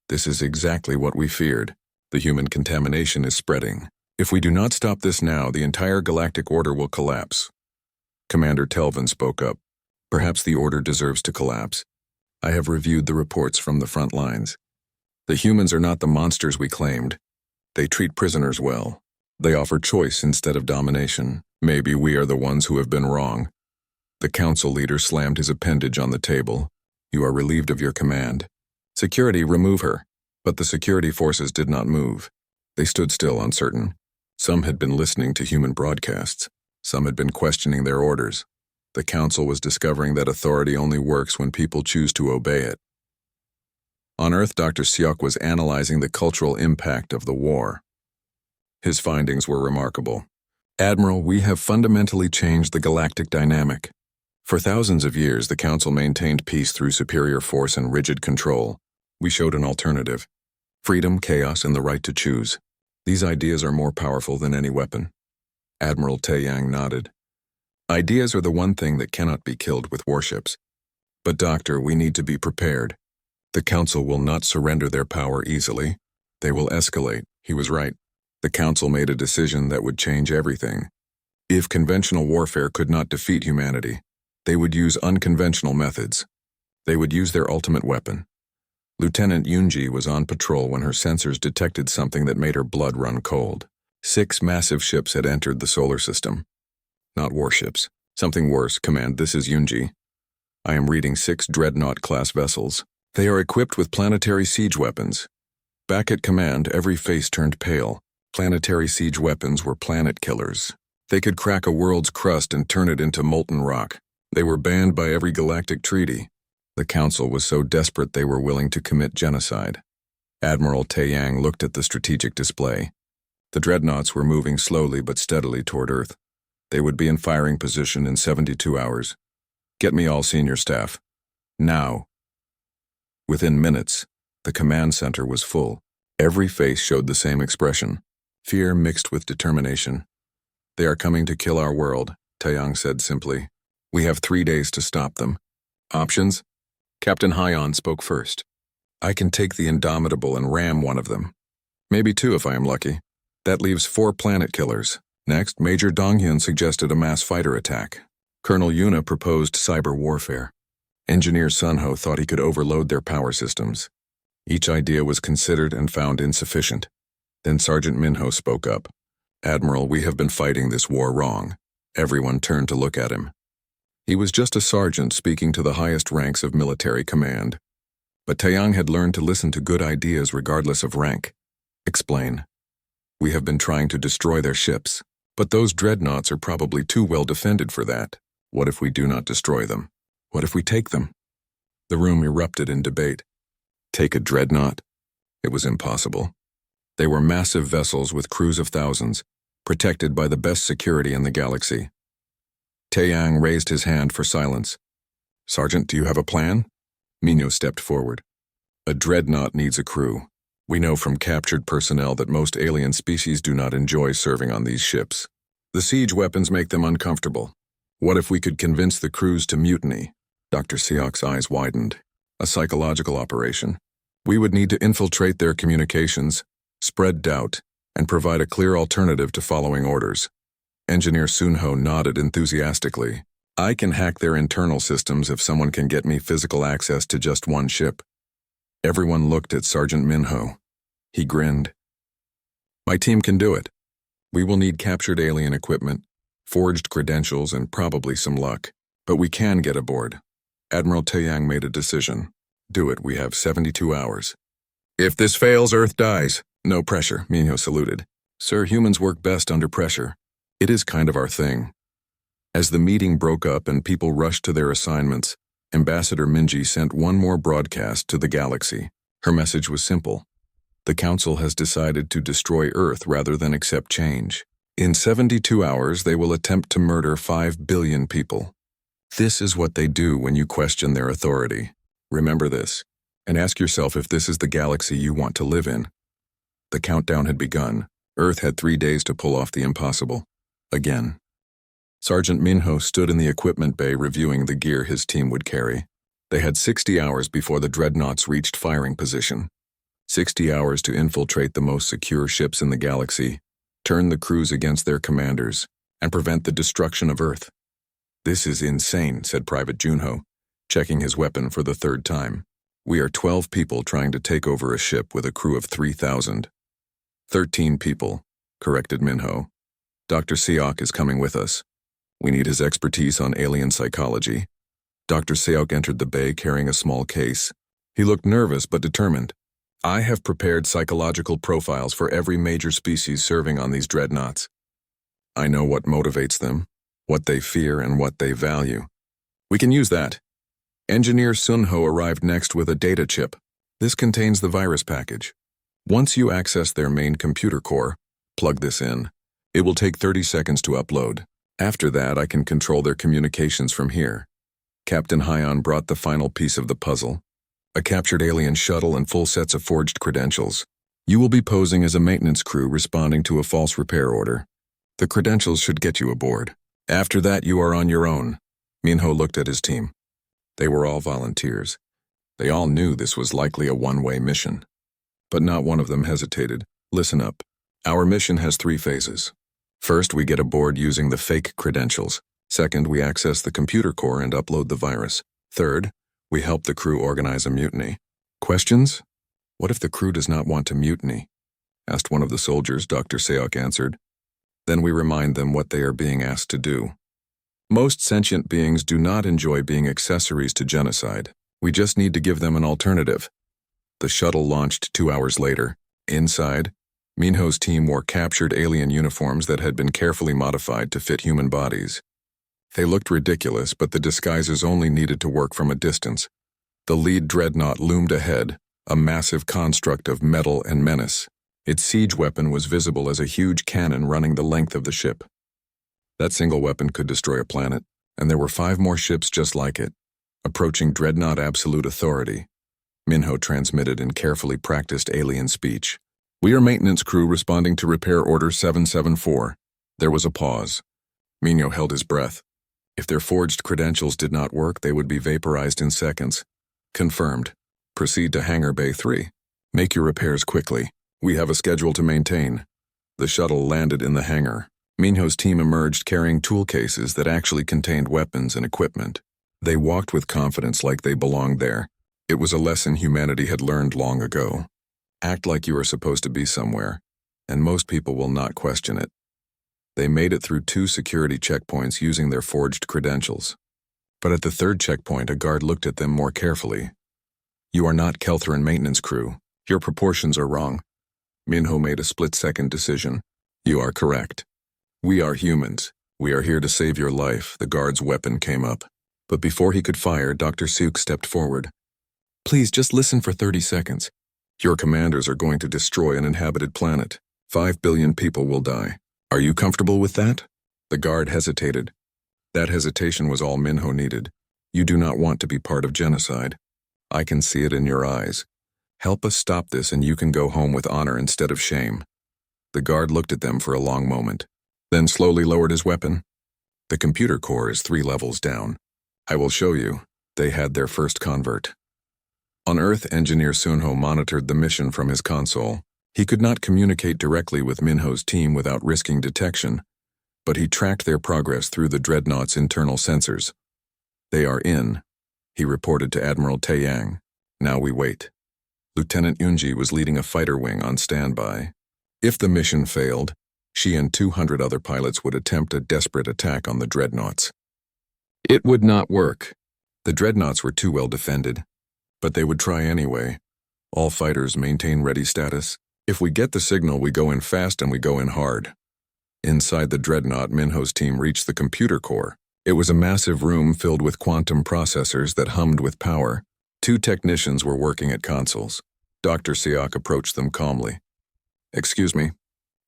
This is exactly what we feared. The human contamination is spreading. If we do not stop this now, the entire galactic order will collapse. Commander Telvin spoke up. Perhaps the order deserves to collapse. I have reviewed the reports from the front lines. The humans are not the monsters we claimed. They treat prisoners well. They offer choice instead of domination. Maybe we are the ones who have been wrong. The council leader slammed his appendage on the table. You are relieved of your command. Security, remove her. But the security forces did not move. They stood still, uncertain. Some had been listening to human broadcasts. Some had been questioning their orders. The council was discovering that authority only works when people choose to obey it. On Earth, Dr. Siok was analyzing the cultural impact of the war. His findings were remarkable. Admiral, we have fundamentally changed the galactic dynamic. For thousands of years, the Council maintained peace through superior force and rigid control. We showed an alternative. Freedom, chaos, and the right to choose. These ideas are more powerful than any weapon. Admiral Taeyang nodded. Ideas are the one thing that cannot be killed with warships. But Doctor, we need to be prepared. The Council will not surrender their power easily. They will escalate. He was right. The Council made a decision that would change everything. If conventional warfare could not defeat humanity, they would use unconventional methods. They would use their ultimate weapon. Lieutenant Yunji was on patrol when her sensors detected something that made her blood run cold. 6 massive ships had entered the solar system. Not warships. Something worse. Command, this is Yunji. I am reading 6 Dreadnought-class vessels. They are equipped with planetary siege weapons. Back at command, every face turned pale. Planetary siege weapons were planet killers. They could crack a world's crust and turn it into molten rock. They were banned by every galactic treaty. The Council was so desperate they were willing to commit genocide. Admiral Taeyang looked at the strategic display. The dreadnoughts were moving slowly but steadily toward Earth. They would be in firing position in 72 hours. Get me all senior staff. Now. Within minutes, the command center was full. Every face showed the same expression. Fear mixed with determination. They are coming to kill our world, Taeyang said simply. We have 3 days to stop them. Options? Captain Hyon spoke first. I can take the Indomitable and ram one of them. Maybe 2 if I am lucky. That leaves 4 planet killers. Next, Major Donghyun suggested a mass fighter attack. Colonel Yuna proposed cyber warfare. Engineer Sunho thought he could overload their power systems. Each idea was considered and found insufficient. Then Sergeant Minho spoke up. Admiral, we have been fighting this war wrong. Everyone turned to look at him. He was just a sergeant speaking to the highest ranks of military command. But Taeyang had learned to listen to good ideas regardless of rank. Explain. We have been trying to destroy their ships, but those dreadnoughts are probably too well defended for that. What if we do not destroy them? What if we take them? The room erupted in debate. Take a dreadnought? It was impossible. They were massive vessels with crews of thousands, protected by the best security in the galaxy. Taeyang raised his hand for silence. Sergeant, do you have a plan? Minho stepped forward. A dreadnought needs a crew. We know from captured personnel that most alien species do not enjoy serving on these ships. The siege weapons make them uncomfortable. What if we could convince the crews to mutiny? Dr. Siok's eyes widened. A psychological operation. We would need to infiltrate their communications, spread doubt, and provide a clear alternative to following orders. Engineer Sunho nodded enthusiastically. I can hack their internal systems if someone can get me physical access to just one ship. Everyone looked at Sergeant Minho. He grinned. My team can do it. We will need captured alien equipment, forged credentials, and probably some luck. But we can get aboard. Admiral Taeyang made a decision. Do it, we have 72 hours. If this fails, Earth dies. No pressure, Minho saluted. Sir, humans work best under pressure. It is kind of our thing. As the meeting broke up and people rushed to their assignments, Ambassador Minji sent one more broadcast to the galaxy. Her message was simple. The Council has decided to destroy Earth rather than accept change. In 72 hours, they will attempt to murder 5 billion people. This is what they do when you question their authority. Remember this, and ask yourself if this is the galaxy you want to live in. The countdown had begun. Earth had 3 days to pull off the impossible. Again. Sergeant Minho stood in the equipment bay reviewing the gear his team would carry. They had 60 hours before the dreadnoughts reached firing position. 60 hours to infiltrate the most secure ships in the galaxy, turn the crews against their commanders, and prevent the destruction of Earth. "This is insane," said Private Junho, checking his weapon for the third time. "We are 12 people trying to take over a ship with a crew of 3,000. 13 people, corrected Minho. Dr. Seok is coming with us. We need his expertise on alien psychology." Dr. Seok entered the bay carrying a small case. He looked nervous but determined. "I have prepared psychological profiles for every major species serving on these dreadnoughts. I know what motivates them, what they fear, and what they value. We can use that." Engineer Sunho arrived next with a data chip. This contains the virus package. Once you access their main computer core, plug this in. It will take 30 seconds to upload. After that, I can control their communications from here. Captain Hyon brought the final piece of the puzzle. A captured alien shuttle and full sets of forged credentials. You will be posing as a maintenance crew responding to a false repair order. The credentials should get you aboard. After that, you are on your own. Minho looked at his team. They were all volunteers. They all knew this was likely a one-way mission. But not one of them hesitated. "Listen up. Our mission has 3 phases. First, we get aboard using the fake credentials. Second, we access the computer core and upload the virus. Third, we help the crew organize a mutiny." "Questions?" "What if the crew does not want to mutiny?" asked one of the soldiers. Dr. Seok answered. "Then we remind them what they are being asked to do. Most sentient beings do not enjoy being accessories to genocide. We just need to give them an alternative." The shuttle launched 2 hours later. Inside, Minho's team wore captured alien uniforms that had been carefully modified to fit human bodies. They looked ridiculous, but the disguises only needed to work from a distance. The lead dreadnought loomed ahead, a massive construct of metal and menace. Its siege weapon was visible as a huge cannon running the length of the ship. That single weapon could destroy a planet, and there were 5 more ships just like it, approaching dreadnought absolute authority. Minho transmitted in carefully practiced alien speech. "We are maintenance crew responding to repair order 774. There was a pause. Minho held his breath. If their forged credentials did not work, they would be vaporized in seconds. "Confirmed. Proceed to Hangar Bay 3. Make your repairs quickly. We have a schedule to maintain." The shuttle landed in the hangar. Minho's team emerged carrying tool cases that actually contained weapons and equipment. They walked with confidence like they belonged there. It was a lesson humanity had learned long ago. Act like you are supposed to be somewhere, and most people will not question it. They made it through 2 security checkpoints using their forged credentials. But at the 3rd checkpoint, a guard looked at them more carefully. "You are not Keltheran maintenance crew. Your proportions are wrong." Minho made a split-second decision. "You are correct. We are humans. We are here to save your life." The guard's weapon came up. But before he could fire, Dr. Suk stepped forward. "Please, just listen for 30 seconds. Your commanders are going to destroy an inhabited planet. 5 billion people will die. Are you comfortable with that?" The guard hesitated. That hesitation was all Minho needed. "You do not want to be part of genocide. I can see it in your eyes. Help us stop this and you can go home with honor instead of shame." The guard looked at them for a long moment, then slowly lowered his weapon. "The computer core is 3 levels down. I will show you." They had their first convert. On Earth, Engineer Sunho monitored the mission from his console. He could not communicate directly with Minho's team without risking detection, but he tracked their progress through the dreadnought's internal sensors. "They are in," he reported to Admiral Taeyang. "Now we wait." Lieutenant Yunji was leading a fighter wing on standby. If the mission failed, she and 200 other pilots would attempt a desperate attack on the dreadnoughts. It would not work. The dreadnoughts were too well defended, but they would try anyway. All fighters maintain ready status. If we get the signal, we go in fast and we go in hard. Inside the dreadnought, Minho's team reached the computer core. It was a massive room filled with quantum processors that hummed with power. 2 technicians were working at consoles. Dr. Seok approached them calmly. "Excuse me,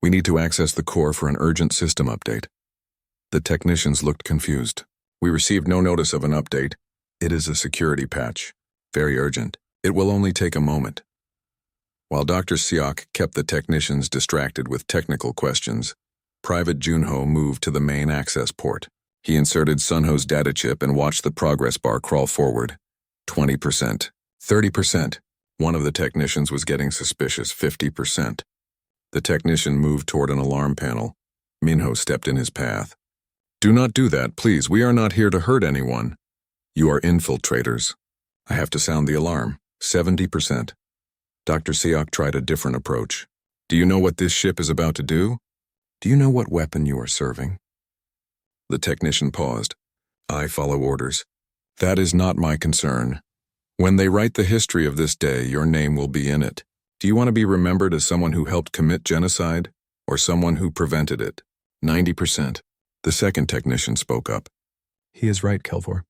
we need to access the core for an urgent system update." The technicians looked confused. "We received no notice of an update. It is a security patch. Very urgent. It will only take a moment." While Dr. Seok kept the technicians distracted with technical questions, Private Junho moved to the main access port. He inserted Sunho's data chip and watched the progress bar crawl forward. 20%. 30%. One of the technicians was getting suspicious. 50%. The technician moved toward an alarm panel. Minho stepped in his path. Do not do that, please. We are not here to hurt anyone. You are infiltrators. I have to sound the alarm. 70%. Dr. Siak tried a different approach. Do you know what this ship is about to do? Do you know what weapon you are serving? The technician paused. I follow orders. That is not my concern. When they write the history of this day, your name will be in it. Do you want to be remembered as someone who helped commit genocide, or someone who prevented it? 90%. The second technician spoke up. He is right, Kelvor.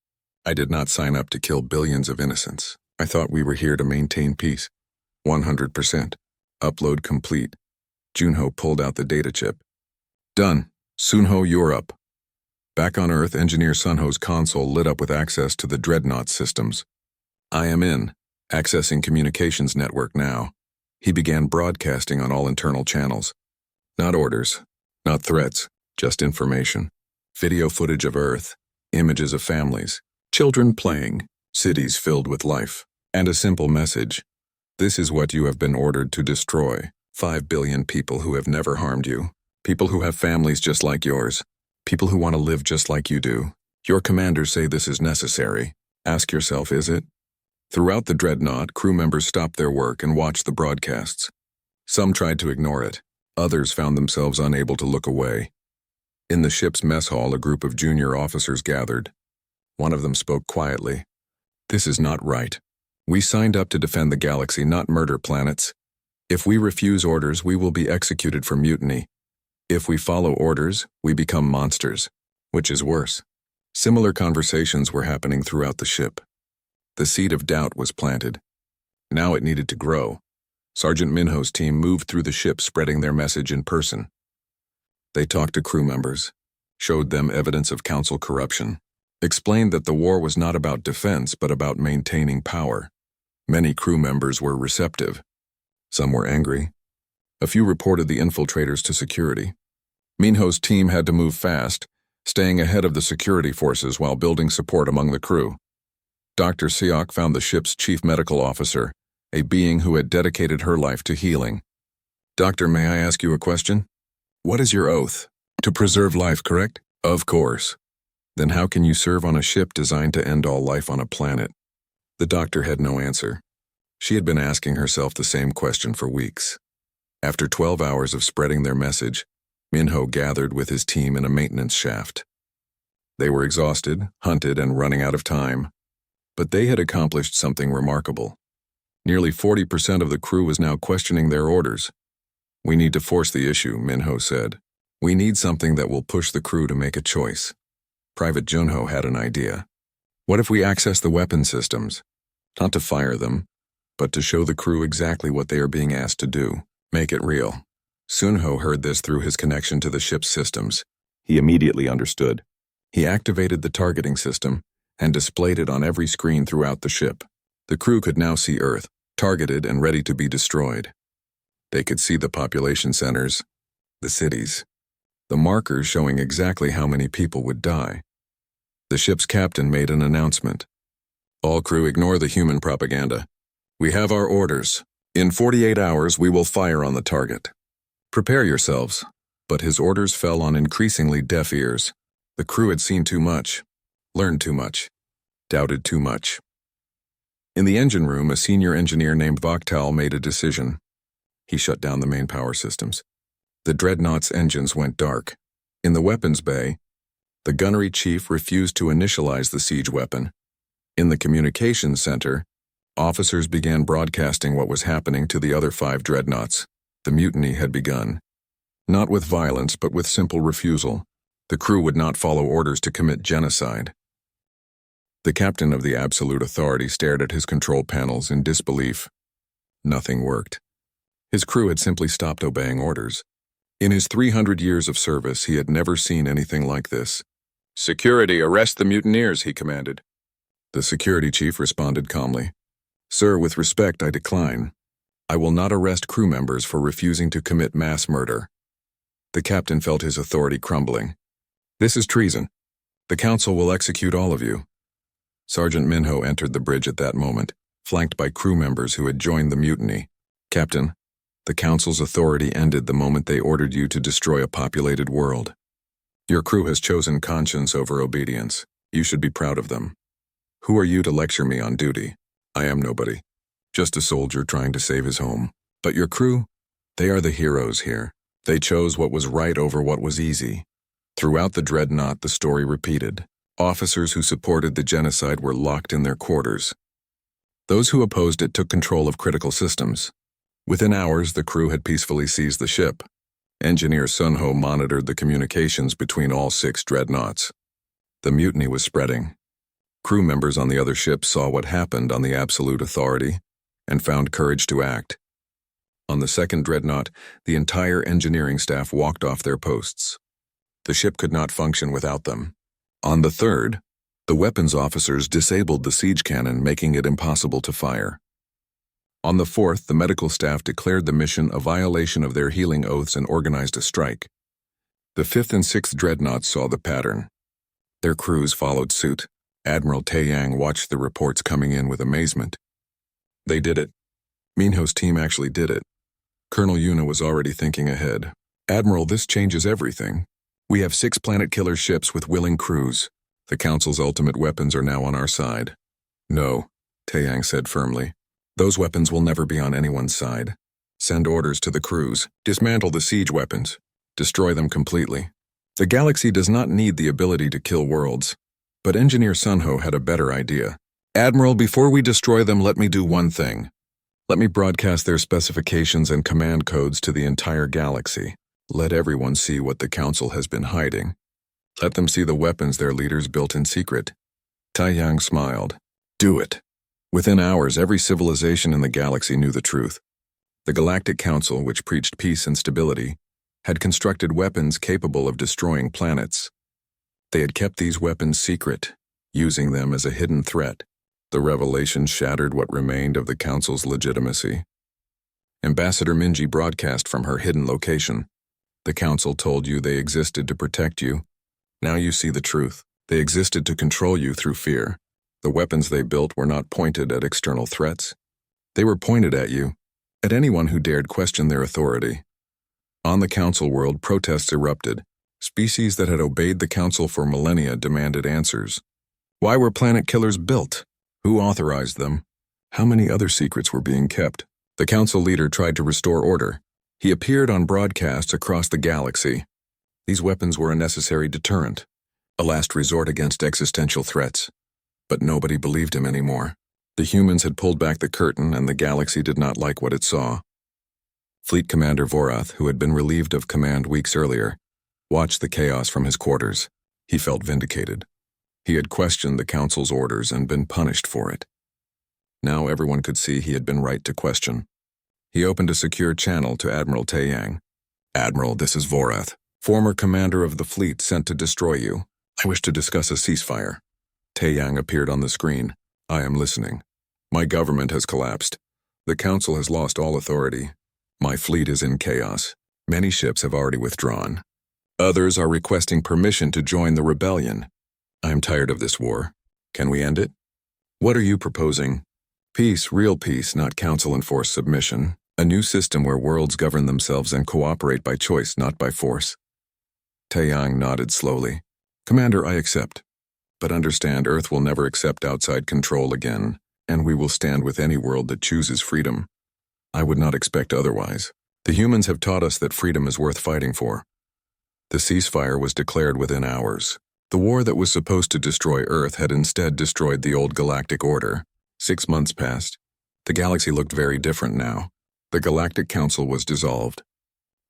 I did not sign up to kill billions of innocents. I thought we were here to maintain peace. 100%. Upload complete. Junho pulled out the data chip. Done. Sunho, you're up. Back on Earth, Engineer Sunho's console lit up with access to the Dreadnought systems. I am in. Accessing communications network now. He began broadcasting on all internal channels. Not orders, not threats, just information. Video footage of Earth, images of families, children playing, cities filled with life, and a simple message. This is what you have been ordered to destroy. 5 billion people who have never harmed you. People who have families just like yours. People who want to live just like you do. Your commanders say this is necessary. Ask yourself, is it? Throughout the Dreadnought, crew members stopped their work and watched the broadcasts. Some tried to ignore it. Others found themselves unable to look away. In the ship's mess hall, a group of junior officers gathered. One of them spoke quietly. This is not right. We signed up to defend the galaxy, not murder planets. If we refuse orders, we will be executed for mutiny. If we follow orders, we become monsters. Which is worse? Similar conversations were happening throughout the ship. The seed of doubt was planted. Now it needed to grow. Sergeant Minho's team moved through the ship spreading their message in person. They talked to crew members, showed them evidence of council corruption, explained that the war was not about defense but about maintaining power. Many crew members were receptive. Some were angry. A few reported the infiltrators to security. Minho's team had to move fast, staying ahead of the security forces while building support among the crew. Dr. Siak found the ship's chief medical officer, a being who had dedicated her life to healing. Doctor, may I ask you a question? What is your oath? To preserve life, correct? Of course. Then how can you serve on a ship designed to end all life on a planet? The doctor had no answer. She had been asking herself the same question for weeks. After 12 hours of spreading their message, Minho gathered with his team in a maintenance shaft. They were exhausted, hunted, and running out of time. But they had accomplished something remarkable. Nearly 40% of the crew was now questioning their orders. We need to force the issue, Minho said. We need something that will push the crew to make a choice. Private Junho had an idea. What if we access the weapon systems? Not to fire them, but to show the crew exactly what they are being asked to do. Make it real. Sunho heard this through his connection to the ship's systems. He immediately understood. He activated the targeting system and displayed it on every screen throughout the ship. The crew could now see Earth, targeted and ready to be destroyed. They could see the population centers, the cities, the markers showing exactly how many people would die. The ship's captain made an announcement. All crew, ignore the human propaganda. We have our orders. In 48 hours, we will fire on the target. Prepare yourselves. But his orders fell on increasingly deaf ears. The crew had seen too much, learned too much, doubted too much. In the engine room, a senior engineer named Vaktal made a decision. He shut down the main power systems. The Dreadnought's engines went dark. In the weapons bay, the gunnery chief refused to initialize the siege weapon. In the communications center, officers began broadcasting what was happening to the other 5 Dreadnoughts. The mutiny had begun. Not with violence, but with simple refusal. The crew would not follow orders to commit genocide. The captain of the Absolute Authority stared at his control panels in disbelief. Nothing worked. His crew had simply stopped obeying orders. In his 300 years of service, he had never seen anything like this. "Security, arrest the mutineers," he commanded. The security chief responded calmly. "Sir, with respect, I decline. I will not arrest crew members for refusing to commit mass murder." The captain felt his authority crumbling. "This is treason. The council will execute all of you. Sergeant Minho entered the bridge at that moment, flanked by crew members who had joined the mutiny. Captain, the council's authority ended the moment they ordered you to destroy a populated world. Your crew has chosen conscience over obedience. You should be proud of them. Who are you to lecture me on duty? I am nobody. Just a soldier trying to save his home. But your crew? They are the heroes here. They chose what was right over what was easy. Throughout the dreadnought, the story repeated. Officers who supported the genocide were locked in their quarters. Those who opposed it took control of critical systems. Within hours, the crew had peacefully seized the ship. Engineer Sunho monitored the communications between all 6 dreadnoughts. The mutiny was spreading. Crew members on the other ships saw what happened on the Absolute Authority and found courage to act. On the 2nd dreadnought, the entire engineering staff walked off their posts. The ship could not function without them. On the 3rd, the weapons officers disabled the siege cannon, making it impossible to fire. On the 4th, the medical staff declared the mission a violation of their healing oaths and organized a strike. The 5th and 6th dreadnoughts saw the pattern. Their crews followed suit. Admiral Taeyang watched the reports coming in with amazement. They did it. Minho's team actually did it. Colonel Yuna was already thinking ahead. Admiral, this changes everything. We have 6 planet-killer ships with willing crews. The Council's ultimate weapons are now on our side. No, Taeyang said firmly. Those weapons will never be on anyone's side. Send orders to the crews. Dismantle the siege weapons. Destroy them completely. The galaxy does not need the ability to kill worlds. But Engineer Sunho had a better idea. Admiral, before we destroy them, let me do one thing. Let me broadcast their specifications and command codes to the entire galaxy. Let everyone see what the Council has been hiding. Let them see the weapons their leaders built in secret. Taeyang smiled. Do it. Within hours, every civilization in the galaxy knew the truth. The Galactic Council, which preached peace and stability, had constructed weapons capable of destroying planets. They had kept these weapons secret, using them as a hidden threat. The revelation shattered what remained of the Council's legitimacy. Ambassador Minji broadcast from her hidden location. The Council told you they existed to protect you. Now you see the truth. They existed to control you through fear. The weapons they built were not pointed at external threats. They were pointed at you, at anyone who dared question their authority. On the Council world, protests erupted. Species that had obeyed the Council for millennia demanded answers. Why were planet killers built? Who authorized them? How many other secrets were being kept? The Council leader tried to restore order. He appeared on broadcasts across the galaxy. These weapons were a necessary deterrent, a last resort against existential threats. But nobody believed him anymore. The humans had pulled back the curtain, and the galaxy did not like what it saw. Fleet Commander Vorath, who had been relieved of command weeks earlier, watched the chaos from his quarters. He felt vindicated. He had questioned the Council's orders and been punished for it. Now everyone could see he had been right to question. He opened a secure channel to Admiral Taeyang. Admiral, this is Vorath, former commander of the fleet sent to destroy you. I wish to discuss a ceasefire. Taeyang appeared on the screen. I am listening. My government has collapsed. The Council has lost all authority. My fleet is in chaos. Many ships have already withdrawn. Others are requesting permission to join the rebellion. I am tired of this war. Can we end it? What are you proposing? Peace, real peace, not Council-enforced submission. A new system where worlds govern themselves and cooperate by choice, not by force. Taeyang nodded slowly. Commander, I accept. But understand, Earth will never accept outside control again, and we will stand with any world that chooses freedom. I would not expect otherwise. The humans have taught us that freedom is worth fighting for. The ceasefire was declared within hours. The war that was supposed to destroy Earth had instead destroyed the old galactic order. 6 months passed. The galaxy looked very different now. The Galactic Council was dissolved.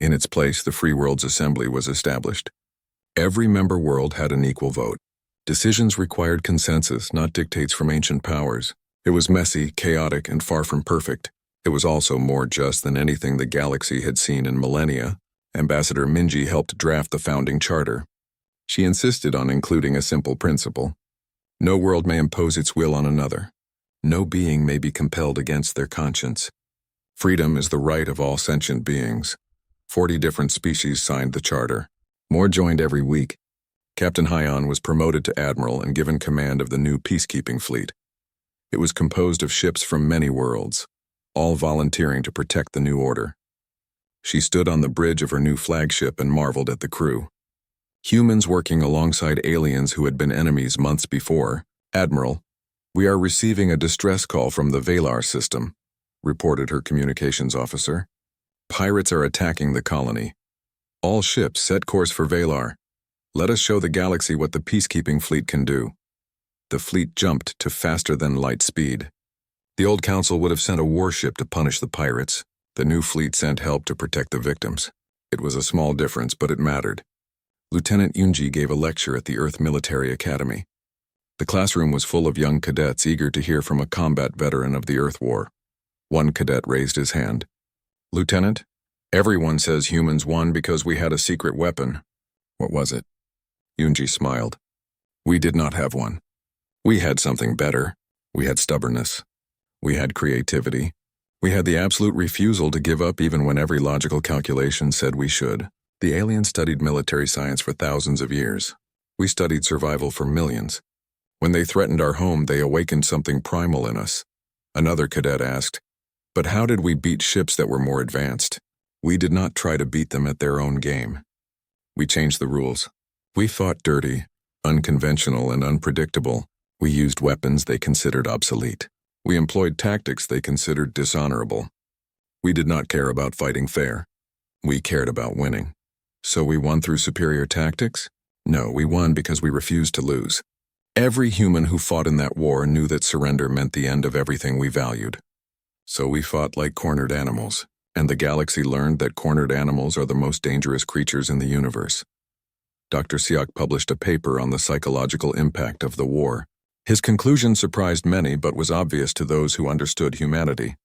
In its place, the Free Worlds Assembly was established. Every member world had an equal vote. Decisions required consensus, not dictates from ancient powers. It was messy, chaotic, and far from perfect. It was also more just than anything the galaxy had seen in millennia. Ambassador Minji helped draft the founding charter. She insisted on including a simple principle. No world may impose its will on another. No being may be compelled against their conscience. Freedom is the right of all sentient beings. 40 different species signed the charter. More joined every week. Captain Hyon was promoted to admiral and given command of the new peacekeeping fleet. It was composed of ships from many worlds, all volunteering to protect the new order. She stood on the bridge of her new flagship and marveled at the crew. Humans working alongside aliens who had been enemies months before. "Admiral, we are receiving a distress call from the Valar system," reported her communications officer. "Pirates are attacking the colony. All ships set course for Valar. Let us show the galaxy what the peacekeeping fleet can do." The fleet jumped to faster-than-light speed. The old council would have sent a warship to punish the pirates. The new fleet sent help to protect the victims. It was a small difference, but it mattered. Lieutenant Yunji gave a lecture at the Earth Military Academy. The classroom was full of young cadets eager to hear from a combat veteran of the Earth War. One cadet raised his hand. "Lieutenant, everyone says humans won because we had a secret weapon. What was it?" Yunji smiled. "We did not have one. We had something better. We had stubbornness. We had creativity. We had the absolute refusal to give up even when every logical calculation said we should. The aliens studied military science for thousands of years. We studied survival for millions. When they threatened our home, they awakened something primal in us." Another cadet asked, "But how did we beat ships that were more advanced?" "We did not try to beat them at their own game. We changed the rules. We fought dirty, unconventional, and unpredictable. We used weapons they considered obsolete. We employed tactics they considered dishonorable. We did not care about fighting fair. We cared about winning. So we won through superior tactics? No, we won because we refused to lose. Every human who fought in that war knew that surrender meant the end of everything we valued. So we fought like cornered animals, and the galaxy learned that cornered animals are the most dangerous creatures in the universe." Dr. Siak published a paper on the psychological impact of the war. His conclusion surprised many but was obvious to those who understood humanity.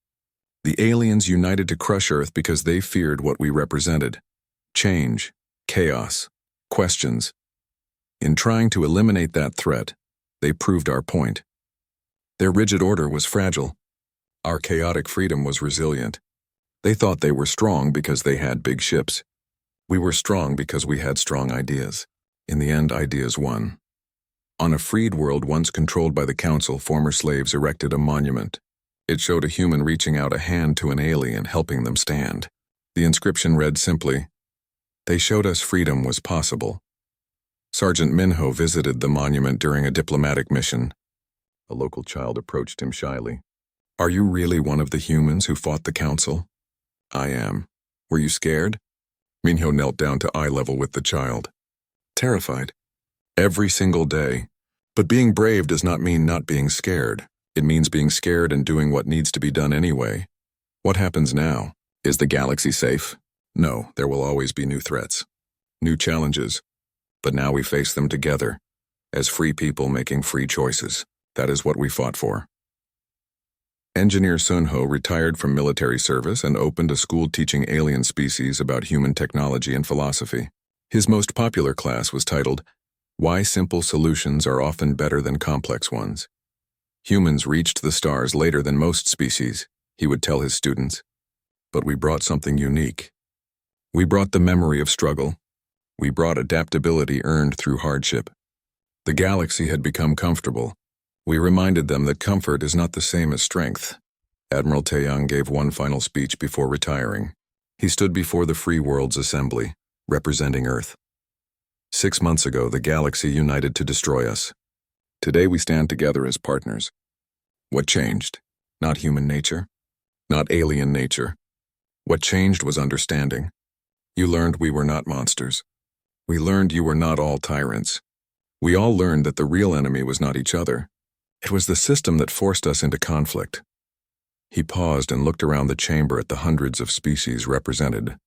The aliens united to crush Earth because they feared what we represented: change, chaos, questions. In trying to eliminate that threat, they proved our point. Their rigid order was fragile. Our chaotic freedom was resilient. They thought they were strong because they had big ships. We were strong because we had strong ideas. In the end, ideas won. On a freed world once controlled by the Council, former slaves erected a monument. It showed a human reaching out a hand to an alien, helping them stand. The inscription read simply, "They showed us freedom was possible." Sergeant Minho visited the monument during a diplomatic mission. A local child approached him shyly. "Are you really one of the humans who fought the Council?" "I am." "Were you scared?" Minho knelt down to eye level with the child. "Terrified. Every single day. But being brave does not mean not being scared. It means being scared and doing what needs to be done anyway. What happens now? Is the galaxy safe? No, there will always be new threats, new challenges. But now we face them together, as free people making free choices. That is what we fought for." Engineer Sunho retired from military service and opened a school teaching alien species about human technology and philosophy. His most popular class was titled, "Why Simple Solutions Are Often Better Than Complex Ones." Humans reached the stars later than most species, he would tell his students. But we brought something unique. We brought the memory of struggle. We brought adaptability earned through hardship. The galaxy had become comfortable. We reminded them that comfort is not the same as strength. Admiral Taeyang gave one final speech before retiring. He stood before the Free World's Assembly, representing Earth. 6 months ago, the galaxy united to destroy us. Today we stand together as partners. What changed? Not human nature, not alien nature. What changed was understanding. You learned we were not monsters. We learned you were not all tyrants. We all learned that the real enemy was not each other. It was the system that forced us into conflict. He paused and looked around the chamber at the hundreds of species represented.